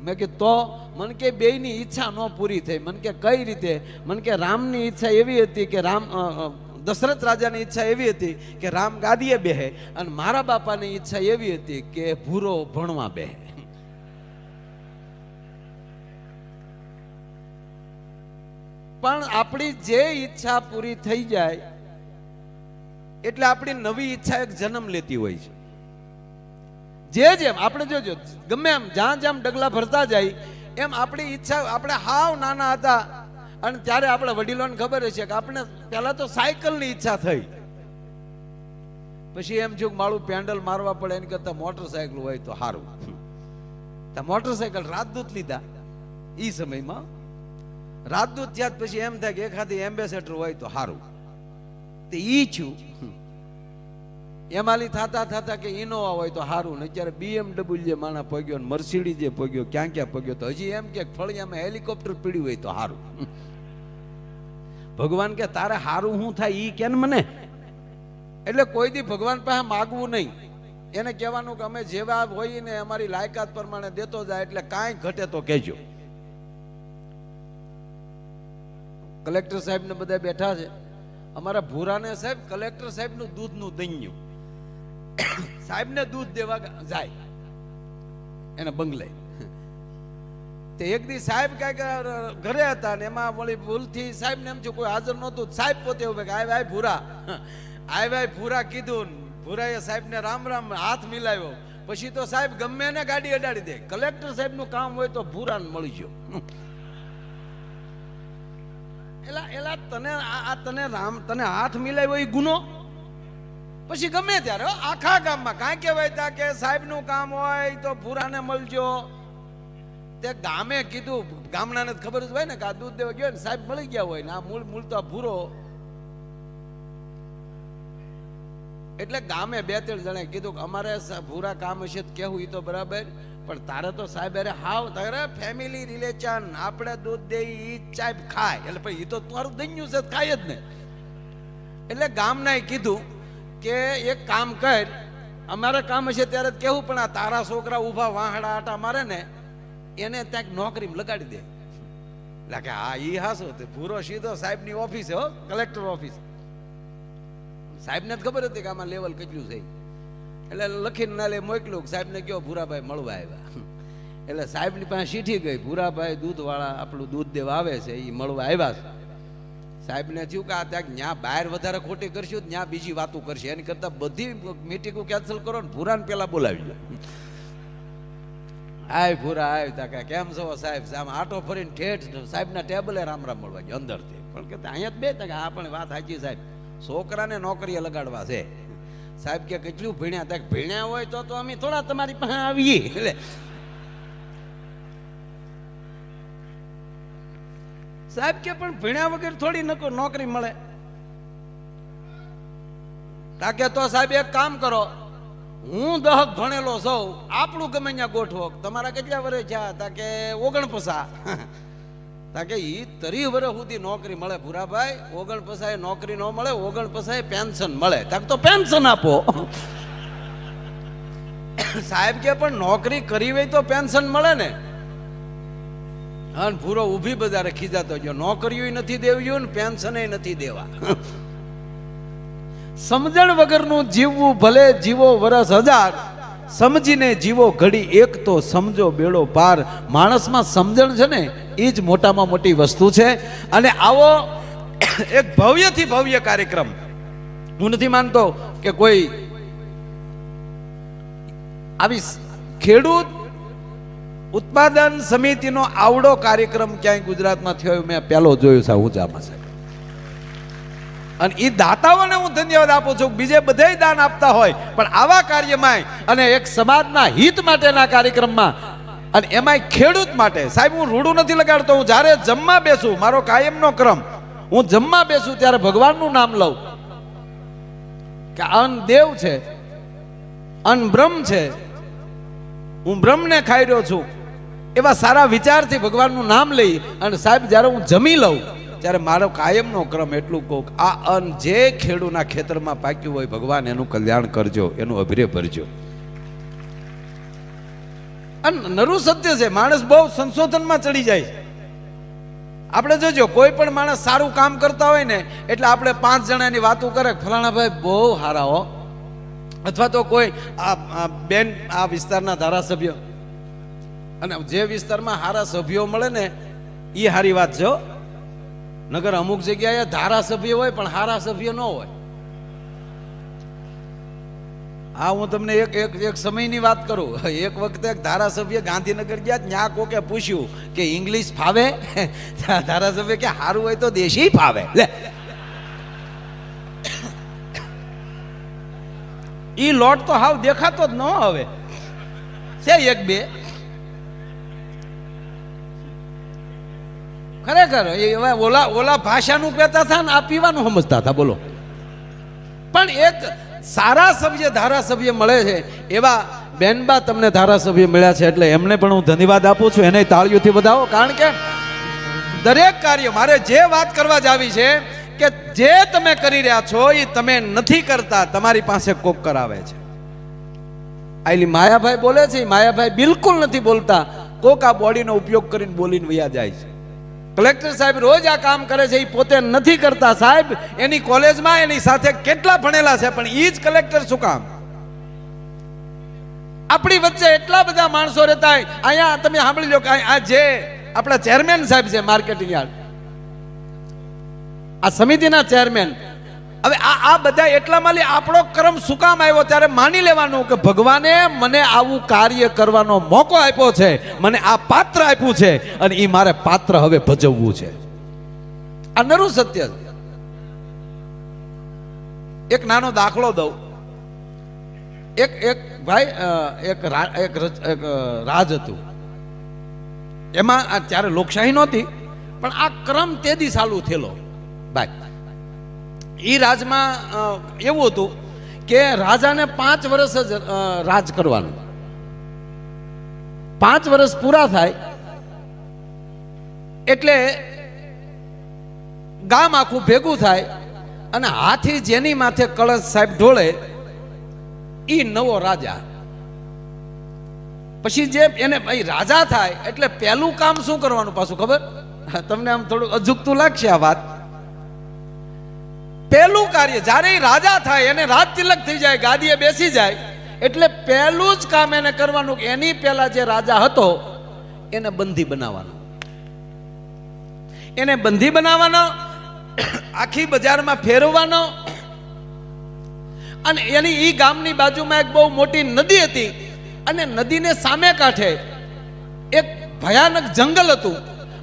મેં કે તો? મને કે બેયની ઈચ્છા ન પૂરી થઈ. મને કે કઈ રીતે? મને કે રામની ઈચ્છા એવી હતી કે દશરથ રાજાની ઈચ્છા એવી હતી કે રામ ગાદીએ બેહે, અને મારા બાપાની ઈચ્છા એવી હતી કે ભૂરો ભણવા બેહે. પણ આપણી જે ઈચ્છા પૂરી થઈ જાય એટલે આપણી નવી ઈચ્છા એક જન્મ લેતી હોય છે. જેમ આપણે જોજો ગમે એમ જ્યાં જ્યાં ડગલા ભરતા જાય એમ આપણી ઈચ્છા, આપણે હાવ નાના હતા અને ત્યારે આપણે વડીલોને ખબર છે કે આપણે પહેલા તો સાયકલની ઈચ્છા થઈ, પછી એમ જો મારું પેન્ડલ મારવા પડે એની કરતા મોટરસાયકલ હોય તો સારું. મોટરસાયકલ રાજદૂત લીધા એ સમયમાં. રાજદૂત થયા પછી એમ થાય કે એખાદી એમ્બેસેડર હોય તો સારું. તે ઈ છું એમાલી થતા થતા કે ઇનોવા હોય તો સારું. ને અત્યારે BMW માણા પગ્યો ને મર્સિડીઝ જે પગ્યો, ક્યાં ક્યાં પગ્યો, તો હજી એમ કે ફળિયામાં હેલિકોપ્ટર પીડ્યું હોય તો સારું. ભગવાન કે તારે સારું શું થાય ઈ કે મને. એટલે કોઈ દી ભગવાન પાસે માગવું નહીં. એને કહેવાનું કે અમે જેવા હોઈએ ને અમારી લાયકાત પ્રમાણે દેતો જાય, એટલે કાંઈ ઘટે તો કહેજો. કલેક્ટર સાહેબ ને બધા બેઠા છે. અમારા ભૂરાને સાહેબ કલેક્ટર સાહેબ નું દૂધનું દૈન્યું, સાહેબ ને દૂધ દેવા જાય એને બંગલે. તે એક દી સાહેબ કઈક ઘરે હતા ને એમાં વળી ભૂલથી સાહેબ ને એમ છું કોઈ હાજર નહોતું. સાહેબ પોતે ઉભે કે આય ભૂરા, આય ભૂરા કીધું. ભૂરાએ સાહેબ ને રામ રામ હાથ મિલાવ્યો. પછી તો સાહેબ ગમે એને ગાડી અડાડી દે. કલેક્ટર સાહેબ નું કામ હોય તો ભૂરાને મળી ગયો. એલા તને હાથ મિલાવ્યો એ ગુનો? પછી ગમે ત્યારે આખા ગામમાં કાંઈ કહેવાય તા કે સાહેબ નું કામ હોય તો ભૂરાને મળજો. તે ગામે કીધું, ગામડાને જ ખબર જ હોય ને કે આ દૂધ દેવા ગયો ને સાહેબ મળી ગયા હોય ને આ મૂળ તો આ ભૂરો. એટલે ગામે 2-3 જણે કીધું કે અમારે ભૂરા કામ હશે તો કેવું, એ તો બરાબર, પણ તારે તો સાહેબ અરે હાવ તારે ફેમિલી રિલેશન, આપણે દૂધ દે ઈ ચાય ખાય, એટલે પછી એ તો તારું દન્યું છે ખાય જ ને. એટલે ગામનાએ કીધું કે એક કામ કર, અમારે કામ હશે ત્યારે કેવું, પણ આ તારા છોકરા ઊભા વાહડા આટા મારે ને એને ત્યાં નોકરી લગાડી દે. એટલે કે હા ઈ હાસો, પૂરો સીધો સાહેબની ઓફિસે, હો કલેક્ટર ઓફિસ. સાહેબને જ ખબર હતી કે આમાં લેવલ કેટલું છે, એટલે લખીને નાલે મોકલ્યું. સાહેબને કહો ભૂરાભાઈ મળવા આવ્યા. એટલે સાહેબની પાસે ચીઠી ગઈ, ભૂરાભાઈ દૂધવાળા આપણું દૂધ દેવા આવે છે એ મળવા આવ્યા છે. સાહેબને થયું કે આ ત્યાં ન્યા બહાર વધારે ખોટી કરશું, ત્યાં બીજી વાતો કરશે, એની કરતા બધી મીટિંગો કેન્સલ કરો ને ભૂરાને પેલા બોલાવી લો. આય ભૂરા આય તા કે કેમ છો સાહેબ, આમ આટો ફરીને ઠેઠ સાહેબના ટેબલે રામ રામ મળવા ગયો અંદરથી. પણ કે અહીંયા જ બે તા કે આ પણ વાત સાચી સાહેબ, છોકરાને નોકરીએ લગાડવા છે. સાહેબ કે કેટલું ભણ્યા? તક ભણ્યા હોય તો અમે થોડા તમારી પાસે આવીએ. એટલે સાહેબ કે પણ ભણ્યા વગર થોડી નોકરી મળે. તાકે તો સાહેબ એક કામ કરો, હું 10 ભણેલો સૌ, આપણું ગમે ત્યાં ગોઠવો. તમારા કેટલા વર્ષ થયા? તાકે 49. તાકે ઈ 30 વર્ષ સુધી નોકરી મળે ભૂરાભાઈ, 49 નોકરી ન મળે, 49 પેન્શન મળે. તાક તો પેન્શન આપો. સાહેબ કે પણ નોકરી કરી હોય તો પેન્શન મળે ને. હા, ભૂરો ઊભી બજારે ખીજાતો ગયો, નોકરીઓ નથી દેવી ને પેન્શન નથી દેવા. સમજણ વગરનું જીવવું ભલે જીવો વરસ 1000, સમજીને જીવો ઘડી એક તો સમજો બેડો પાર. માણસમાં સમજણ છે ને એ જ મોટામાં મોટી વસ્તુ છે. અને આવો એક ભવ્યથી ભવ્ય કાર્યક્રમ, હું નથી માનતો કે કોઈ આવી ખેડૂત ઉત્પાદન સમિતિનો આવડો કાર્યક્રમ ક્યાંય ગુજરાતમાં થયો મેં પહેલો જોયો છે ઊંચામાં છે. અને એ દાતાઓને હું ધન્યવાદ આપું છું. બીજે બધાય દાન આપતા હોય, પણ આવા કાર્યમાં અને એક સમાજના હિત માટેના કાર્યક્રમમાં, અને એમાંય ખેડૂત માટે. સાહેબ હું રૂડું નથી લગાડતો, હું જ્યારે જમવા બેસું, મારો કાયમનો ક્રમ, હું જમવા બેસું ત્યારે ભગવાનનું નામ લઉં કે અન્ન દેવ છે, અન્ન બ્રહ્મ છે, હું બ્રહ્મને ખાઈ રહ્યો છું. એવા સારા વિચારથી ભગવાનનું નામ લઈ અને સાહેબ જ્યારે હું જમી લઉં ત્યારે મારો કાયમનો ક્રમ એટલું કહું, આ અન્ન જે ખેડૂના ખેતરમાં પાક્યું હોય, ભગવાન એનું કલ્યાણ કરજો, એનું અભિરે ભરજો. અને નરું સત્ય છે, માણસ બહુ સંશોધનમાં ચડી જાય. આપણે જોજો, કોઈ પણ માણસ સારું કામ કરતા હોય ને એટલે આપણે 5 જણાની વાતો કરે, ફલાણા ભાઈ બહુ સારા હો, અથવા તો કોઈ બેન આ વિસ્તારના ધારાસભ્ય, અને જે વિસ્તારમાં સારા સભ્યો મળે ને એ સારી વાત છે. નગર અમુક જગ્યાએ ધારાસભ્ય હોય પણ સારા સભ્ય ન હોય. હા, હું તમને એક સમયની વાત કરું. એક વખતે એક ધારાસભ્ય ગાંધીનગર ગયા, ત્યાં કોકે પૂછ્યું કે ઇંગ્લિશ ફાવે? ધારાસભ્ય કે સારું હોય તો દેશી ફાવે. ઈ લોટ તો હાવ દેખાતો જ ન હવે છે, 1-2 ખરેખર ઓલા ભાષાનું કહેતા હતા ને આ પીવાનું સમજતા હતા. બોલો, પણ એક સારા સભ્ય ધારાસભ્ય મળે છે. એવા બેનબા તમને ધારાસભ્ય મળ્યા છે, એટલે એમને પણ હું ધન્યવાદ આપું છું. એને તાળીઓથી વધાવો, કારણ કે દરેક કાર્ય મારે જે વાત કરવા જ આવી છે કે જે તમે કરી રહ્યા છો એ તમે નથી કરતા, તમારી પાસે કોક કરાવે છે. આલી માયાભાઈ બોલે છે, માયાભાઈ બિલકુલ નથી બોલતા, કોક આ બોડીનો ઉપયોગ કરીને બોલીને વયા જાય છે. કલેક્ટર સાહેબ રોજ આ કામ કરે છે, એ પોતે નથી કરતા. સાહેબ એની કોલેજમાં એની સાથે કેટલા ભણેલા છે, પણ એ જ કલેક્ટર શું કામ? આપણી વચ્ચે એટલા બધા માણસો રહેતા હોય. અહીંયા તમે સાંભળી લો કે આ જે આપણા ચેરમેન સાહેબ છે માર્કેટિંગ યાર્ડ, આ સમિતિના ચેરમેન, હવે આ બધા એટલામાં આપણો ક્રમ શું કામ આવ્યો? ત્યારે માની લેવાનું કે ભગવાને મને આવું કાર્ય કરવાનો મોકો આપ્યો છે, મને આ પાત્ર આપ્યું છે, અને એ મારે પાત્ર હવે ભજવવું છે. આ નરું સત્ય છે. એક નાનો દાખલો દઉં. એક ભાઈ એક રાજ હતું. એમાં આ ત્યારે લોકશાહી નહોતી, પણ આ ક્રમ તેદી ચાલુ થયેલો ભાઈ. એ રાજમાં એવું હતું કે રાજાને 5 વર્ષ જ રાજ કરવાનું. 5 વર્ષ પૂરા થાય એટલે ગામ આખું ભેગું થાય અને હાથી જેની માથે કળશ સાહેબ ઢોળે એ નવો રાજા. પછી જે એને ભાઈ રાજા થાય એટલે પહેલું કામ શું કરવાનું પાછું ખબર? તમને આમ થોડું અજુગતું લાગશે આ વાત. પહેલું કાર્ય જ્યારે એ રાજા થાય, એને રાજ તિલક થઈ જાય, ગાદીએ બેસી જાય, એટલે પહેલું જ કામ એને કરવાનું કે એની પહેલા જે રાજા હતો એને બંધી બનાવવાનો. એને બંધી બનાવવાનો, આખી બજારમાં ફેરવવાનો. અને એની ઈ ગામની બાજુમાં એક બહુ મોટી નદી હતી અને નદીને સામે કાંઠે એક ભયાનક જંગલ હતું.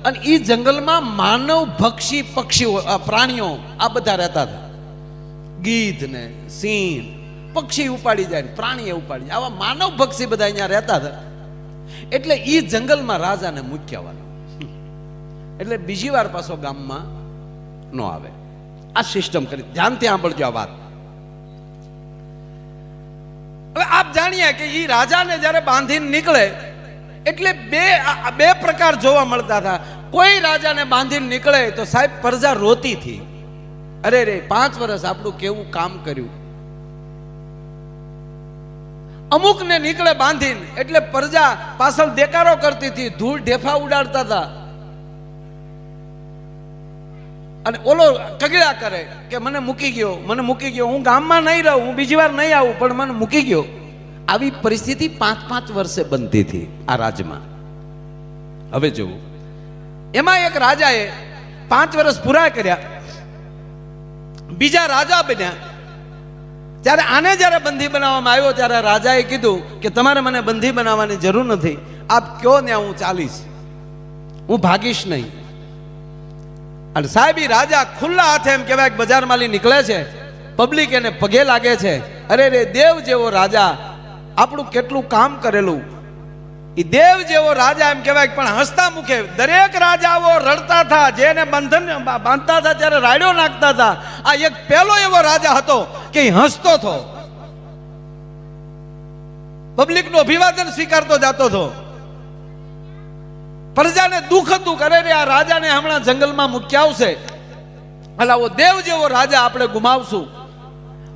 અને ઈ જંગલમાં માનવ ભક્ષી પક્ષીઓ, પ્રાણીઓ આ બધા રહેતા હતા. ગીધ ને સિંહ, પક્ષી ઉપાડી જાય, પ્રાણીએ ઉપાડી જાય, આવા માનવ ભક્ષી બધા અહીંયા રહેતા હતા. એટલે ઈ જંગલમાં રાજાને મૂક્યાવાનો. એટલે બીજી વાર પાછો ગામમાં ન આવે. આ સિસ્ટમ કરી. ધ્યાનથી સાંભળજો આ વાત. હવે આપ જાણીએ કે ઈ રાજાને જ્યારે બાંધીને નીકળે એટલે બે પ્રકાર જોવા મળતા હતા. કોઈ રાજાને બાંધીને નીકળે તો સાહેબ પ્રજા રોતી હતી, અરે રે 5 વર્ષ આપણું કેવું કામ કર્યું. અમુક ને નીકળે બાંધીને એટલે પ્રજા પાછળ દેકારો કરતી હતી, ધૂળ ઢેફા ઉડાડતા હતા. અને ઓલો કગળા કરે કે મને મૂકી ગયો, હું ગામમાં નહીં રહું, હું બીજી વાર નહીં આવું, પણ મને મૂકી ગયો. આવી પરિસ્થિતિ 5-5 વર્ષે બનતી હતી આ રાજમાં. હવે જોવું, એમાં એક રાજાએ 5 વર્ષ પૂરા કર્યા, બીજા રાજા બન્યા. ત્યારે આને જ્યારે બંધી બનાવવામાં આવ્યો ત્યારે રાજાએ કીધું કે તમારે મને બંધી બનાવવાની જરૂર નથી, આપ કયો ને હું ચાલીશ, હું ભાગીશ નહીં. અને સાહેબ રાજા ખુલ્લા હાથે એમ કહેવાય કે બજારમાં નીકળે છે, પબ્લિક એને પગે લાગે છે. અરે રે દેવ જેવો રાજા, આપણું કેટલું કામ કરેલું. એ દેવ જેવો રાજા એમ કહેવાય, પણ હસતા મુખે. દરેક રાજાઓ રડતા હતા, જેને બંધન બાંધતા હતા ત્યારે રાડ્યો નાખતા હતા. આ એક પહેલો એવો રાજા હતો કે હસતો હતો, પબ્લિકનું અભિવાદન સ્વીકારતો જતો હતો. પ્રજાને દુઃખ હતું કે અરે રે આ રાજાને હમણાં જંગલમાં મૂક્યા આવશે, અલાવો દેવ જેવો રાજા આપણે ગુમાવશું.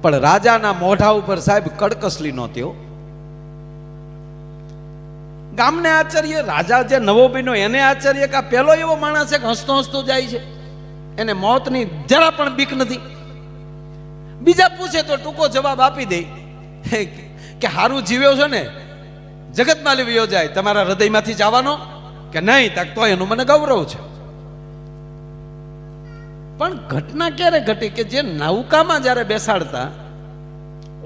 પણ રાજાના મોઢા ઉપર સાહેબ કડકસલી નહોતી. ગામને આશ્ચર્ય, રાજા જે નવો બન્યો એને આશ્ચર્ય કે આ પેલો એવો માણસ છે કે હસતો હસતો જાય છે, એને મોતની જરા પણ બીક નથી. બીજા પૂછે તો ટૂંકો જવાબ આપી દે કે હારું જીવ્યો છો ને, જગતમાં લીવ્યો જાય, તમારા હૃદયમાંથી જવાનો કે નહીં, તક તો એનું મને ગૌરવ છે. પણ ઘટના ક્યારે ઘટી કે જે નૌકામાં જ્યારે બેસાડતા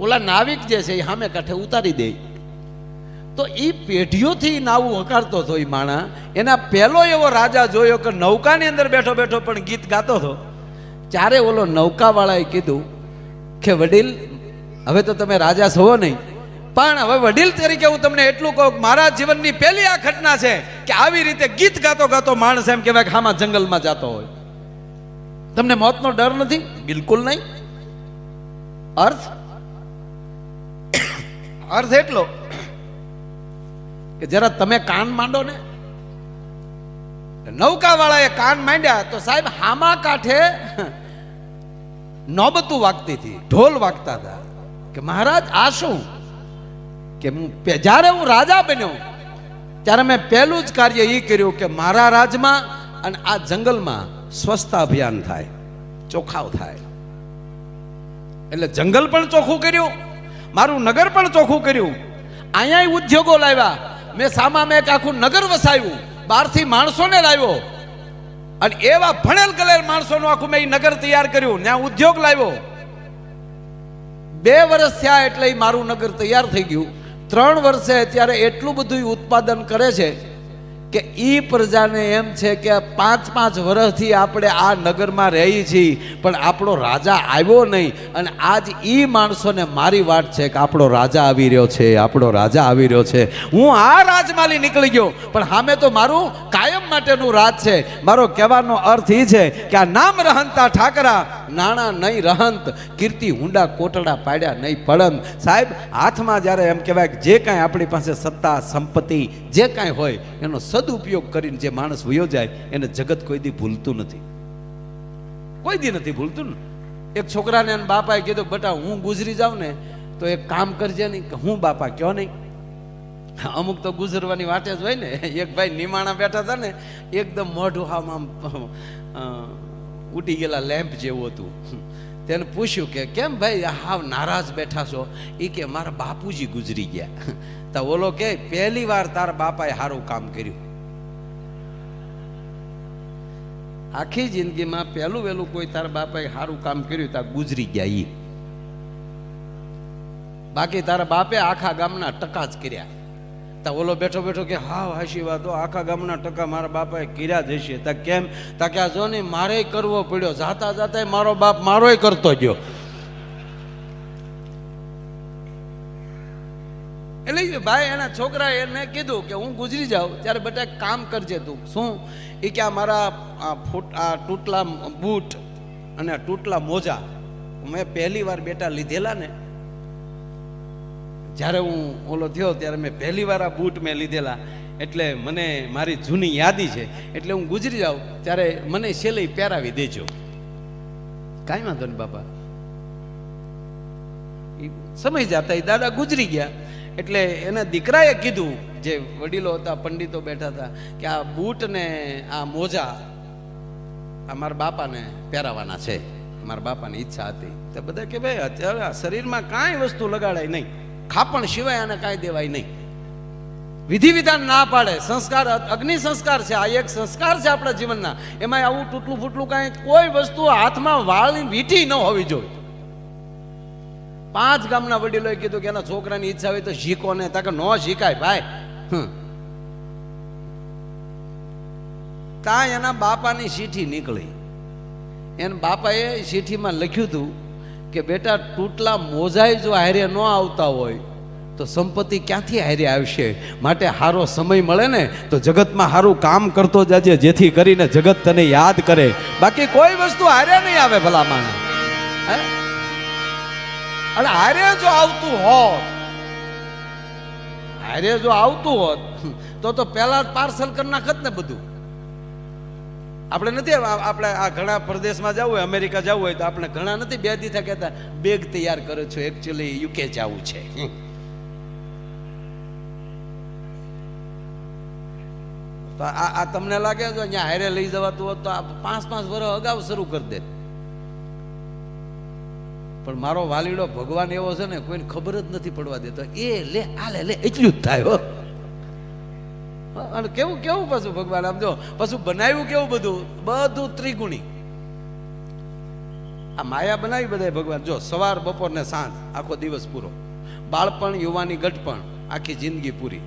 ઓલા નાવિક જે છે એ સામે કાંઠે ઉતારી દે, તો એ પેઢીઓથી નાવું હકારતો હતો એ માણા. એના પહેલો એવો રાજા જોયો કે નૌકાની અંદર બેઠો બેઠો પણ ગીત ગાતો હતો. ત્યારે ઓલો નૌકાવાળાએ કીધું કે વડીલ, હવે તો તમે રાજા છો નહીં, પણ હવે વડીલ તરીકે હું તમને એટલું કહું, મારા જીવનની પહેલી આ ઘટના છે કે આવી રીતે ગીત ગાતો ગાતો માણસ એમ કહેવાય કે હામાં જંગલમાં જતો હોય. તમને મોતનો ડર નથી? બિલકુલ નહીં. અર્થ એટલો કે જરા તમે કાન માંડો ને. નૌકા વાળાએ કાન માંડ્યા તો સાહેબ હામા કાંઠે નોબતું વાગતી હતી, ઢોલ વાગતા હતા કે મહારાજ આ શું? કે જ્યારે હું રાજા બન્યો ત્યારે મેં પહેલું જ કાર્ય એ કર્યું કે મારા રાજમાં અને આ જંગલમાં સ્વચ્છતા અભિયાન થાય, ચોખાવ થાય. એટલે જંગલ પણ ચોખ્ખું કર્યું, મારું નગર પણ ચોખ્ખું કર્યું. અહીંયા ઉદ્યોગો લાવ્યા, મેં સામા મેં એક આખું નગર વસાવ્યું, બહારથી માણસોને લાવ્યો અને એવા ભણેલ ગલેલ માણસોનું આખું મેં નગર તૈયાર કર્યું, ત્યાં ઉદ્યોગ લાવ્યો. 2 વર્ષ થયા એટલે મારું નગર તૈયાર થઈ ગયું. 3 વર્ષે અત્યારે એટલું બધું ઉત્પાદન કરે છે કે ઈ પ્રજાને એમ છે કે 5-5 વર્ષથી આપણે આ નગરમાં રહી છીએ પણ આપણો રાજા આવ્યો નહીં, અને આજ ઈ માણસોને મારી વાત છે કે આપણો રાજા આવી રહ્યો છે, આપણો રાજા આવી રહ્યો છે. હું આ રાજમાલી નીકળી ગયો પણ સામે તો મારું કાયમ માટેનું રાજ છે. મારો કહેવાનો અર્થ એ છે કે આ નામ રહંતા ઠાકરા, નાણા નહીં રહંત, કીર્તિ હુંડા કોટડા પાડ્યા નહીં પડંત. સાહેબ, હાથમાં જ્યારે એમ કહેવાય કે જે કાંઈ આપણી પાસે સત્તા સંપત્તિ જે કાંઈ હોય એનો સદુપયોગ કરીને જે માણસ વયો જાય એને જગત કોઈ દી ભૂલતું નથી, કોઈ દી નથી ભૂલતું ને. એક છોકરાને એના બાપાએ કીધું, બેટા હું ગુજરી જાઉં ને તો એક કામ કરજે નહીં. કે હું બાપા કયો નહીં. અમુક તો ગુજરવાની વાટે જ હોય ને. એક ભાઈ નિમાણા બેઠા હતા ને, એકદમ મોઢું આમ ઉડી ગયેલા લેમ્પ જેવું હતું. તેને પૂછ્યું કે કેમ ભાઈ હાવ નારાજ બેઠા છો? એ કે મારા બાપુજી ગુજરી ગયા. તો ઓલો કે પહેલી વાર તારા બાપાએ સારું કામ કર્યું. આખી જિંદગીમાં પહેલું વહેલું કોઈ તારા બાપાએ સારું કામ કર્યું તા ગુજરી ગયા ઈ. બાકી તારા બાપે આખા ગામના ટકા જ કર્યા. તા ઓલો બેઠો બેઠો કે હા હાશી વાતો, આખા ગામના ટકા મારા બાપાએ કર્યા જ હશે. તા કેમ? તા કે આ જો ને મારે કરવો પડ્યો, જાતા જાતા મારો બાપ મારોય કરતો ગયો. એટલે ભાઈ એના છોકરા એને કીધું કે હું ગુજરી જાઉં ત્યારે બેટા કામ કરજે તું. શું? એ કે મારા આ તૂટલા બૂટ અને તૂટલા મોજા મેં પહેલી વાર બેટા લીધેલા ને, જ્યારે હું ઓલો થયો ત્યારે મેં પહેલી વાર આ બૂટ મેં લીધેલા, એટલે મને મારી જૂની યાદી છે. એટલે હું ગુજરી જાઉં ત્યારે મને છેલ્લે પહેરાવી દેજો. કાંઈ વાંધો નહીં બાપા. સમય જતા એ દાદા ગુજરી ગયા. એટલે એના દીકરાએ કીધું, જે વડીલો હતા પંડિતો બેઠા હતા, કે આ બૂટ ને આ મોજા આ મારા બાપાને પહેરાવાના છે, મારા બાપાની ઈચ્છા હતી. તો બધા કે ભાઈ અત્યારે શરીરમાં કાંઈ વસ્તુ લગાડાય નહીં, ખાપણ સિવાય આને કાંઈ દેવાય નહીં. વિધિ વિધાન ના પાડે. સંસ્કાર અગ્નિ સંસ્કાર છે, આ એક સંસ્કાર છે આપણા જીવનના. એમાં આવું તૂટલું ફૂટલું કાંઈ કોઈ વસ્તુ હાથમાં વાળની વીંટી ન હોવી જોઈએ. 5 ગામના વડીલોએ કીધું કે એના છોકરાની ઈચ્છા હોય તો શીખો ને. તાકે ન શીખાય ભાઈ. ત્યાં એના બાપાની ચીઠી નીકળી. એના બાપાએ ચીઠીમાં લખ્યું હતું કે બેટા તૂટલા મોજાય જો હારે ન આવતા હોય તો સંપત્તિ ક્યાંથી હારે આવશે? માટે સારો સમય મળે ને તો જગતમાં સારું કામ કરતો જાજે, જેથી કરીને જગત તને યાદ કરે. બાકી કોઈ વસ્તુ હારે નહીં આવે ભલા માણસ. અને હારે જો આવતું હોત, હારે જો આવતું હોત તો પહેલા પાર્સલ કરી નાખત ને બધું. આપણે નથી, આપણે આ ઘણા પ્રદેશમાં જવું હોય, અમેરિકા જવું હોય તો આપણે ઘણા નથી 2 દી કહેતા બેગ તૈયાર કરો છો, એકચ્યુઅલી યુકે જવું છે. તો આ તમને લાગે તો અહીંયા હારે લઈ જવાતું હોત તો આ 5-5 વર્ષ અગાઉ શરૂ કરી દે. પણ મારો વાલીડો ભગવાન એવો છે ને, કોઈને ખબર જ નથી પડવા દેતો. એ લે આ લે એટલું જ થાય હો. અને કેવું કેવું પાછું ભગવાન આમ જો પાછું બનાવ્યું કેવું બધું ત્રિગુણી. આ માયા બનાવી બધા ભગવાન. જો સવાર બપોર ને સાંજ આખો દિવસ પૂરો, બાળપણ યુવાની ગઢપણ આખી જિંદગી પૂરી,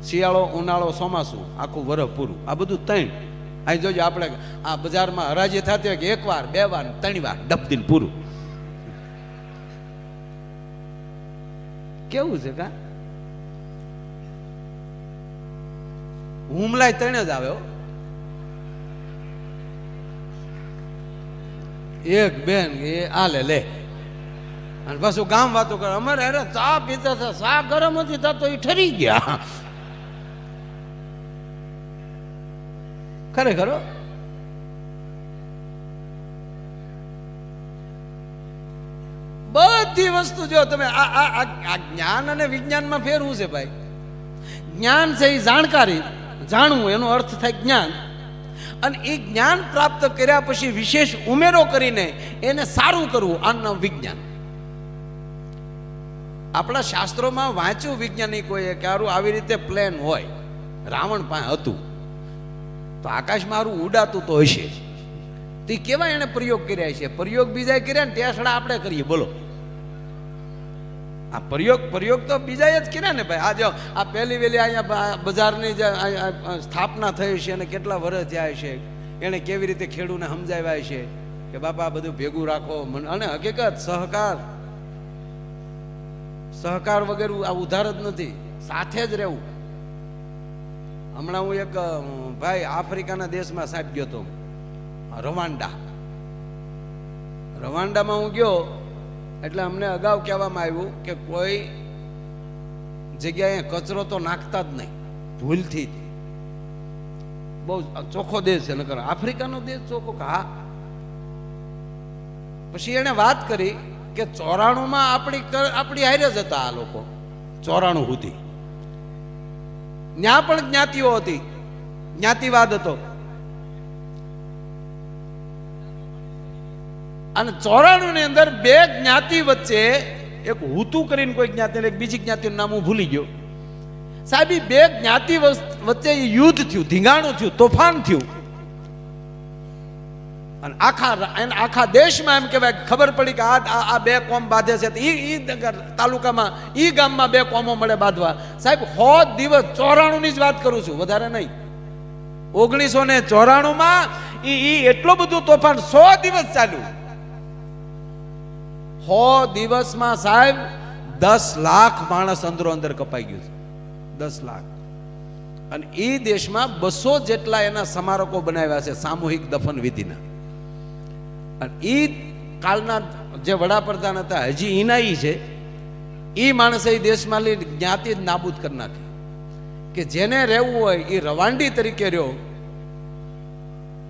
શિયાળો ઉનાળો ચોમાસું આખું વરસ પૂરું. આ બધું 3. અહીં જોજો આપણે આ બજારમાં હરાજી થતી હોય કે 1 વાર 2 વાર 3 વાર ડબદીન પૂરું. કેવું છે કા? હુમલાય 3 જ આવે હો. એક બેન એ આ લે અને પાછું ગામ વાતો કરે. અમારે અરે ચા પીતા હતા, ચા ગરમ હતી તો એ ઠરી ગયા. ખરેખર બધી વસ્તુ જો તમે આ જ્ઞાન અને વિજ્ઞાનમાં ફેર શું છે ભાઈ? જ્ઞાન છે એ જાણકારી, જાણવું એનો અર્થ થાય જ્ઞાન. અને એ જ્ઞાન પ્રાપ્ત કર્યા પછી વિશેષ ઉમેરો કરીને એને સારું કરવું, આનું નામ વિજ્ઞાન. આપણા શાસ્ત્રોમાં વાંચ્યું વૈજ્ઞાનિકોએ કે આરું આવી રીતે પ્લેન હોય, રાવણ પાસે હતું તો આકાશમાં આરું ઉડાતું તો હશે. તે કેવા એને પ્રયોગ કર્યા છે? પ્રયોગ બીજા કર્યા ને ટેસડા આપણે કરીએ. બોલો આ પ્રયોગ તો બીજાએ જ કર્યા ને ભાઈ. આ જો આ પહેલી વેલી અહીંયા બજારની જે સ્થાપના થઈ છે અને કેટલા વર્ષ થયા છે, એને કેવી રીતે ખેડૂને સમજાવ્યા છે કે બાપા આ બધું ભેગું રાખો. અને હકીકત સહકાર વગર આ ઉધાર જ નથી, સાથે જ રહેવું. હમણાં હું એક ભાઈ આફ્રિકાના દેશમાં સાહેબ ગયો હતો, રવાંડામાં હું ગયો એટલે અમને અગાઉ કહેવામાં આવ્યું કે કોઈ જગ્યાએ કચરો તો નાખતા જ નહીં, ભૂલથી. બહુ ચોખ્ખો દેશ છે, નકર આફ્રિકાનો દેશ ચોખ્ખો. હા, પછી એને વાત કરી કે 94માં આપણી હારે જ હતા આ લોકો, 94 સુધી. ત્યાં પણ જ્ઞાતિઓ હતી, જ્ઞાતિવાદ હતો. અને 94 ની અંદર બે જ્ઞાતિ વચ્ચે એક હુતુ કરીને કોઈ જ્ઞાતિ, એક બીજી જ્ઞાતિનું નામ હું ભૂલી ગયો સાહેબ. એ બે જ્ઞાતિ વચ્ચે યુદ્ધ થયું, ધીંગાણું થયું, તોફાન થયું. અને આખા દેશમાં એમ કહેવાય ખબર પડી કે આ બે કોમ બાંધે છે. ઈ તાલુકામાં, ઈ ગામમાં બે કોમો મળે બાંધવા. સાહેબ 100 દિવસ, 94 ની જ વાત કરું છું, વધારે નહીં. 1994માં ઈ એટલું બધું તોફાન 100 દિવસ ચાલ્યું. 100 દિવસમાં સાહેબ 10 લાખ માણસ અંદરો અંદર કપાઈ ગયું છે, 10 લાખ. અને એ દેશમાં 200 જેટલા એના સ્મારકો બનાવ્યા છે સામૂહિક દફન વિધિના. અને એ કાલના જે વડાપ્રધાન હતા, હજી ઈનાઈ છે, એ માણસે એ દેશમાં જ્ઞાતિ જ નાબૂદ કરી નાખી. કે જેને રહેવું હોય એ રવાંડી તરીકે રહ્યો.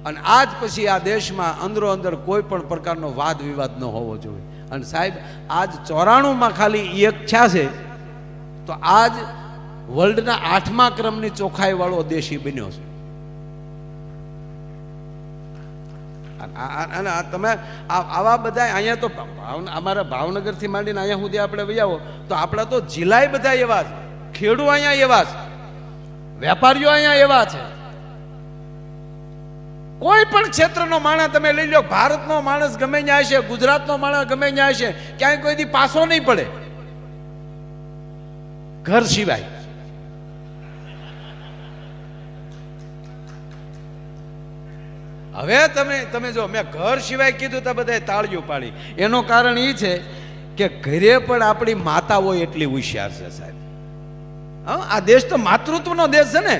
અને આજ પછી આ દેશમાં અંદરો અંદર કોઈ પણ પ્રકારનો વાદ વિવાદ ન હોવો જોઈએ. અને સાહેબ આજ 94માં ખાલી એક છે તો આજ વર્લ્ડના 8મા ક્રમની ચોખ્ખાઈ વાળો દેશ બન્યો છે. અને તમે આવા બધા અહીંયા તો અમારા ભાવનગરથી માંડીને અહીંયા સુધી આપણે વહી આવો તો આપણા તો જિલ્લાય બધા એવા છે, ખેડૂ અહીંયા એવા છે, વેપારીઓ અહીંયા એવા છે. કોઈ પણ ક્ષેત્રનો માણસ તમે લઈ લો, ભારતનો માણસ ગમે ત્યાં છે, ગુજરાતનો માણસ ગમે ત્યાં છે, ક્યાંય કોઈ દી પાછો નહીં પડે ઘર સિવાય. હવે તમે જો મેં ઘર સિવાય કીધું તો બધાએ તાળીઓ પાડી. એનું કારણ એ છે કે ઘરે પણ આપણી માતાઓ એટલી હોશિયાર છે સાહેબ. આ દેશ તો માતૃત્વનો દેશ છે ને.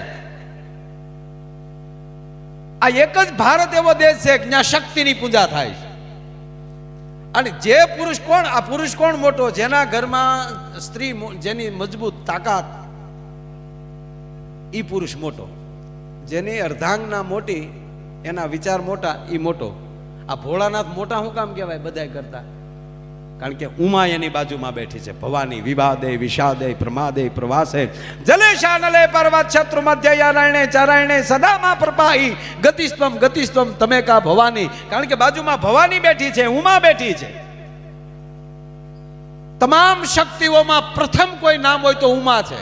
આ એક જ ભારત એવો દેશ છે કે જ્યાં શક્તિની પૂજા થાય છે. અને જે પુરુષ કોણ, આ પુરુષ કોણ મોટો? જેના ઘરમાં સ્ત્રી, જેની મજબૂત તાકાત, ઈ પુરુષ મોટો. જેની અર્ધાંગના મોટી, એના વિચાર મોટા, ઈ મોટો. આ ભોળાનાથ મોટા શું કામ કહેવાય બધા કરતા? કારણ કે ઉમા એની બાજુમાં બેઠી છે. ભવાની વિવાદે વિષાદે પ્રમાદે પ્રવાસે જલે શાનલે પર્વત શત્રુ મધ્ય યારાયણે ચારાયણે સદામાં પ્રપાહી ગતિસ્ત્વમ તમે કા ભવાની. કારણ કે બાજુમાં ભવાની બેઠી છે, ઉમા બેઠી છે. તમામ શક્તિઓમાં પ્રથમ કોઈ નામ હોય તો ઉમા છે.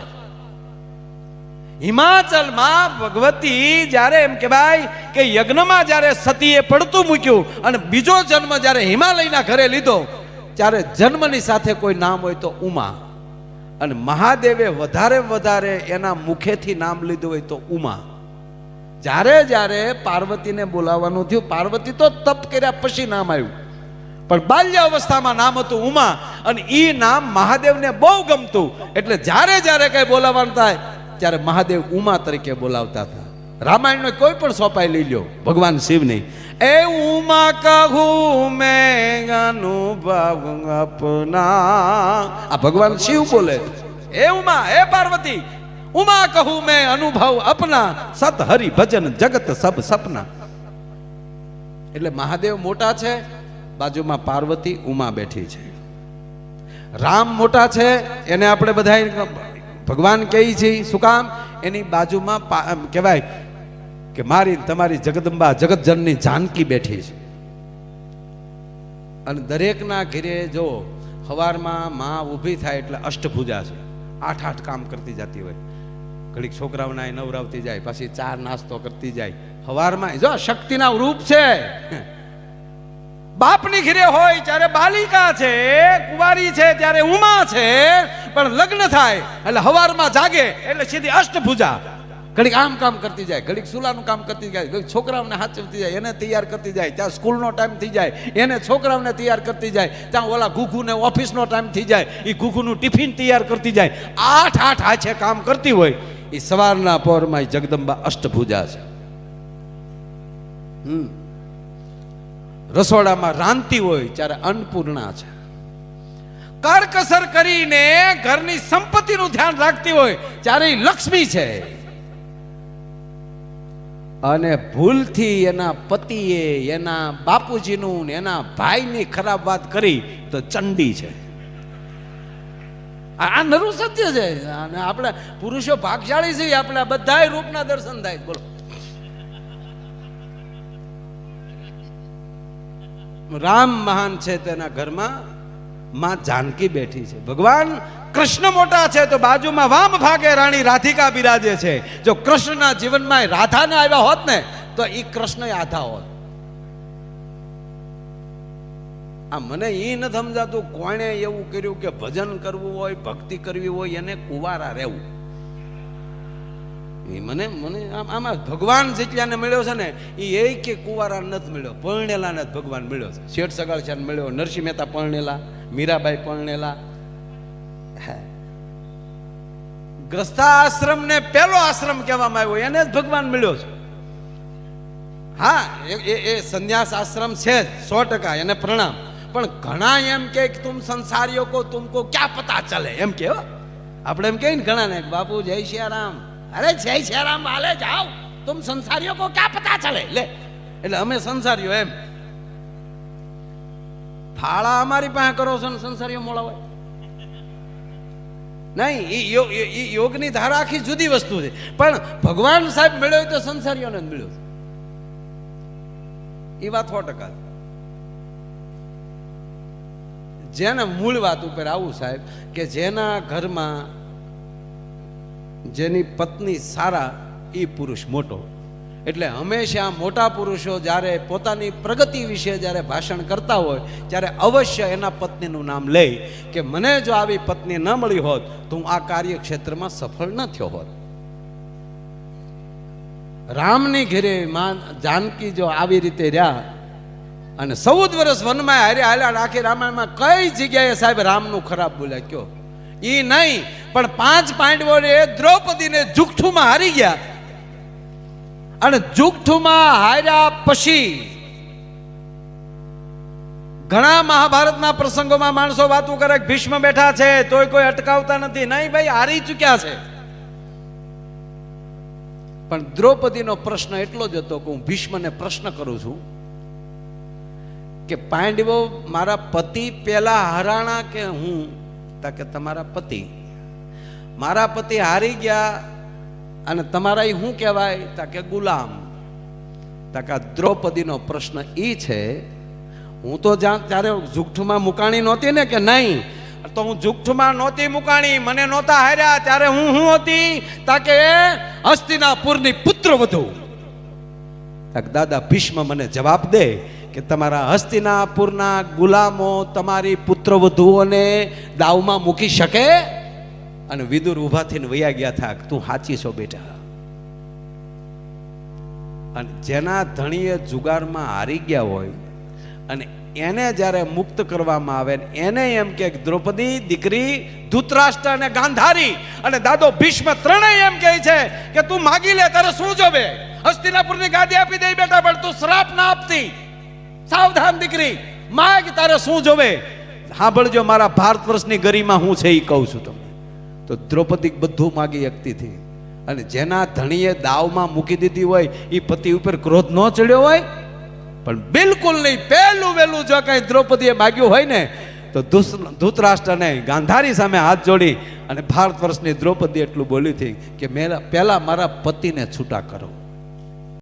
હિમાચલમાં ભગવતી જ્યારે એમ કહેવાય કે યજ્ઞમાં જ્યારે સતીએ પડતું મૂક્યું અને બીજો જન્મ જ્યારે હિમાલયના ઘરે લીધો, ત્યારે જન્મની સાથે કોઈ નામ હોય તો ઉમા. અને મહાદેવે વધારે એના મુખેથી નામ લીધું હોય તો ઉમા. જ્યારે પાર્વતીને બોલાવવાનું થયું, પાર્વતી તો તપ કર્યા પછી નામ આવ્યું, પણ બાલ્ય અવસ્થામાં નામ હતું ઉમા. અને એ નામ મહાદેવને બહુ ગમતું, એટલે જ્યારે કઈ બોલાવવાનું થાય ત્યારે મહાદેવ ઉમા તરીકે બોલાવતા હતા. રામાયણનો કોઈ પણ સોપાઈ લઈ લ્યો, ભગવાન શિવની એ ઉમા કહું મેં અનુભવ અપના, આ ભગવાન શિવ બોલે. એ ઉમા, એ પાર્વતી, ઉમા કહું મેં અનુભવ અપના, સત હરિ ભજન જગત સબ સપના. એટલે મહાદેવ મોટા છે, બાજુમાં પાર્વતી ઉમા બેઠી છે. રામ મોટા છે, એને આપણે બધા ભગવાન કહી છે. શું કામ? એની બાજુમાં કહેવાય કે મારી તમારી જગદંબા જગતજનની જાનકી બેઠી છે. અને દરેકના ઘરે જો સવારમાં માં ઊભી થાય એટલે અષ્ટભુજા છે, 8 કામ કરતી જતી હોય. ઘડીક છોકરાઓના નવરાવતી જાય, પછી ચા નાસ્તો કરતી જાય. સવારમાં જો શક્તિના રૂપ છે. બાપની ઘરે હોય ત્યારે બાલિકા છે, કુંવારી છે ત્યારે ઉમા છે, પણ લગ્ન થાય એટલે હવારમાં જાગે એટલે સીધી અષ્ટભુજા. ઘડીક આમ કામ કરતી જાય, ઘડીક સુલાનું કામ કરતી જાય, ઘડીક છોકરાઓને હાચવતી જાય, એને તૈયાર કરતી જાય, ત્યાં સ્કૂલનો ટાઈમ થઈ જાય એને છોકરાઓને તૈયાર કરતી જાય, ત્યાં ઓલા ઘૂઘુને ઓફિસનો ટાઈમ થઈ જાય એ ઘૂઘુનું ટિફિન તૈયાર કરતી જાય. 8 હાથે કામ કરતી હોય. એ સવારના પહોરમાં જગદંબા અષ્ટભુજા છે. રસોડામાં રાંધતી હોય ત્યારે અન્નપૂર્ણા છે. કરકસર કરીને ઘરની સંપત્તિનું ધ્યાન રાખતી હોય ત્યારે ઈ લક્ષ્મી છે. અને ભૂલથી એના પતિએ એના બાપુજીનું ને એના ભાઈની ખરાબ વાત કરી તો ચંડી છે. આ નરું સત્ય છે. અને આપણે પુરુષો ભાગશાળી છીએ, આપણે બધાય રૂપના દર્શન થાય. બોલો, રામ મહાન છે તેના ઘરમાં માં જાનકી બેઠી છે. ભગવાન કૃષ્ણ મોટા છે તો બાજુમાં વામ ભાગે રાણી રાધિકા બિરાજે છે. જો કૃષ્ણના જીવનમાં રાધાને આવ્યા હોત ને તો એ કૃષ્ણ આધા હોત. આ મને એ ન સમજાતું કોણે એવું કર્યું કે ભજન કરવું હોય, ભક્તિ કરવી હોય એને કુંવારા રહેવું. મને આમાં ભગવાન જેટલાને મળ્યો છે ને એ કે કુંવારા નથી મળ્યો, પરણેલાને જ ભગવાન મળ્યો છે. શેઠ સગાળચાને મળ્યો, નરસિંહ મહેતા પરણેલા, મીરાબાઈ પરણેલા. ગ્રસ્તાશ્રમ ને પહેલો આશ્રમ કહેવામાં આવ્યો એને જ ભગવાન મળ્યો છે. હા, એ સંન્યાસ આશ્રમ છે 100%, એને પ્રણામ. પણ ઘણા એમ કે તુમ સંસારીઓ કો તુમકો ક્યાં પતા ચલે એમ કે. આપણે એમ કહીએ ને ઘણા ને બાપુ જય સિયારામ, અરે જય સિયારામ વાલે જાઓ, તુમ સંસારીઓ કો ક્યાં પતા ચલે. લે એટલે અમે સંસારીઓ એમ. ફાળા અમારી પાસે કરો છો ને સંસારીઓ મોળા હોય નહીં. એ યોગની ધારા આખી જુદી વસ્તુ છે. પણ ભગવાન સાહેબ મળ્યો તો સંસારીઓને જ મળ્યો. એ વાત 100%. જેને મૂળ વાત ઉપર આવું સાહેબ કે જેના ઘરમાં જેની પત્ની સારા એ પુરુષ મોટો. એટલે હંમેશા મોટા પુરુષો જ્યારે પોતાની પ્રગતિ વિશે જ્યારે ભાષણ કરતા હોય ત્યારે અવશ્ય એના પત્નીનું નામ લે કે મને જો આવી પત્ની ન મળી હોત તો હું આ કાર્યક્ષેત્રમાં સફળ ન થયો હોત. રામની ઘરે માં જાનકી જો આવી રીતે રહ્યા અને 14 વર્ષ વનમાં હાલ્યા, આખી રામાયણમાં કઈ જગ્યાએ સાહેબ રામનું ખરાબ બોલ્યા કયો? ઈ નહીં, પણ 5 પાંડવોને દ્રૌપદીને જુઠ્ઠુમાં હારી ગયા. અને જુઠ્ઠુમાં હાર્યા પછી ઘણા મહાભારતના પ્રસંગોમાં માણસો વાતો કરે કે ભીષ્મ બેઠા છે તોય કોઈ અટકાવતા નથી. નહીં ભાઈ, હારી ચૂક્યા છે. પણ દ્રૌપદીનો પ્રશ્ન એટલો જ હતો કે હું ભીષ્મને પ્રશ્ન કરું છું કે પાંડવો મારા પતિ પેલા હરાણા કે હું? તા કે તમારા પતિ. મારા પતિ હારી ગયા અને તમારા એ શું કહેવાય? તા કે ગુલામ. તા કે દ્રૌપદીનો પ્રશ્ન એ છે, હું તો ત્યારે જુઠ્ઠુમાં મુકાણી નહોતી ને કે નહીં? તો હું જુઠ્ઠુમાં નહોતી મુકાણી, મને નહોતા હાર્યા ત્યારે હું હતી? તા કે હસ્તિનાપુરની પુત્રવધુ. તા કે દાદા ભીષ્મ મને જવાબ દે કે તમારા હસ્તિનાપુરના ગુલામો તમારી પુત્રવધુઓને દાવમાં મૂકી શકે? અને વિદુર ઉભા થઈને વયા ગયા થા, તું સાચી છો બેટા. અને જેના ધણીએ જુગારમાં હારી ગયા હોય અને એને જ્યારે મુક્ત કરવામાં આવે એને એમ કે દ્રૌપદી દીકરી ધૃતરાષ્ટ્ર અને ગાંધારી અને દાદો ભીષ્મ ત્રણેય એમ કહે છે કે તું માગી લે, તારે શું જોવે? હસ્તિનાપુરની ગાદી આપી દે બેટા, પણ તું શ્રાપ ના આપતી. સાવધાન દીકરી, માગ, તારે શું જોવે? સાંભળજો, મારા ભારત વર્ષની ગરિમા હું છે એ કહું છું તમને. તો દ્રૌપદી બધું માગી શકતી હતી. અને જેના ધણીએ દાવમાં મૂકી દીધી હોય એ પતિ ઉપર ક્રોધ ન ચડ્યો હોય, પણ બિલકુલ નહીં. પહેલું વહેલું જો કઈ દ્રૌપદીએ માગ્યું હોય ને તો ધૃતરાષ્ટ્રને ગાંધારી સામે હાથ જોડી અને ભારત વર્ષની દ્રૌપદી એટલું બોલી હતી કે પહેલા મારા પતિને છૂટા કરો.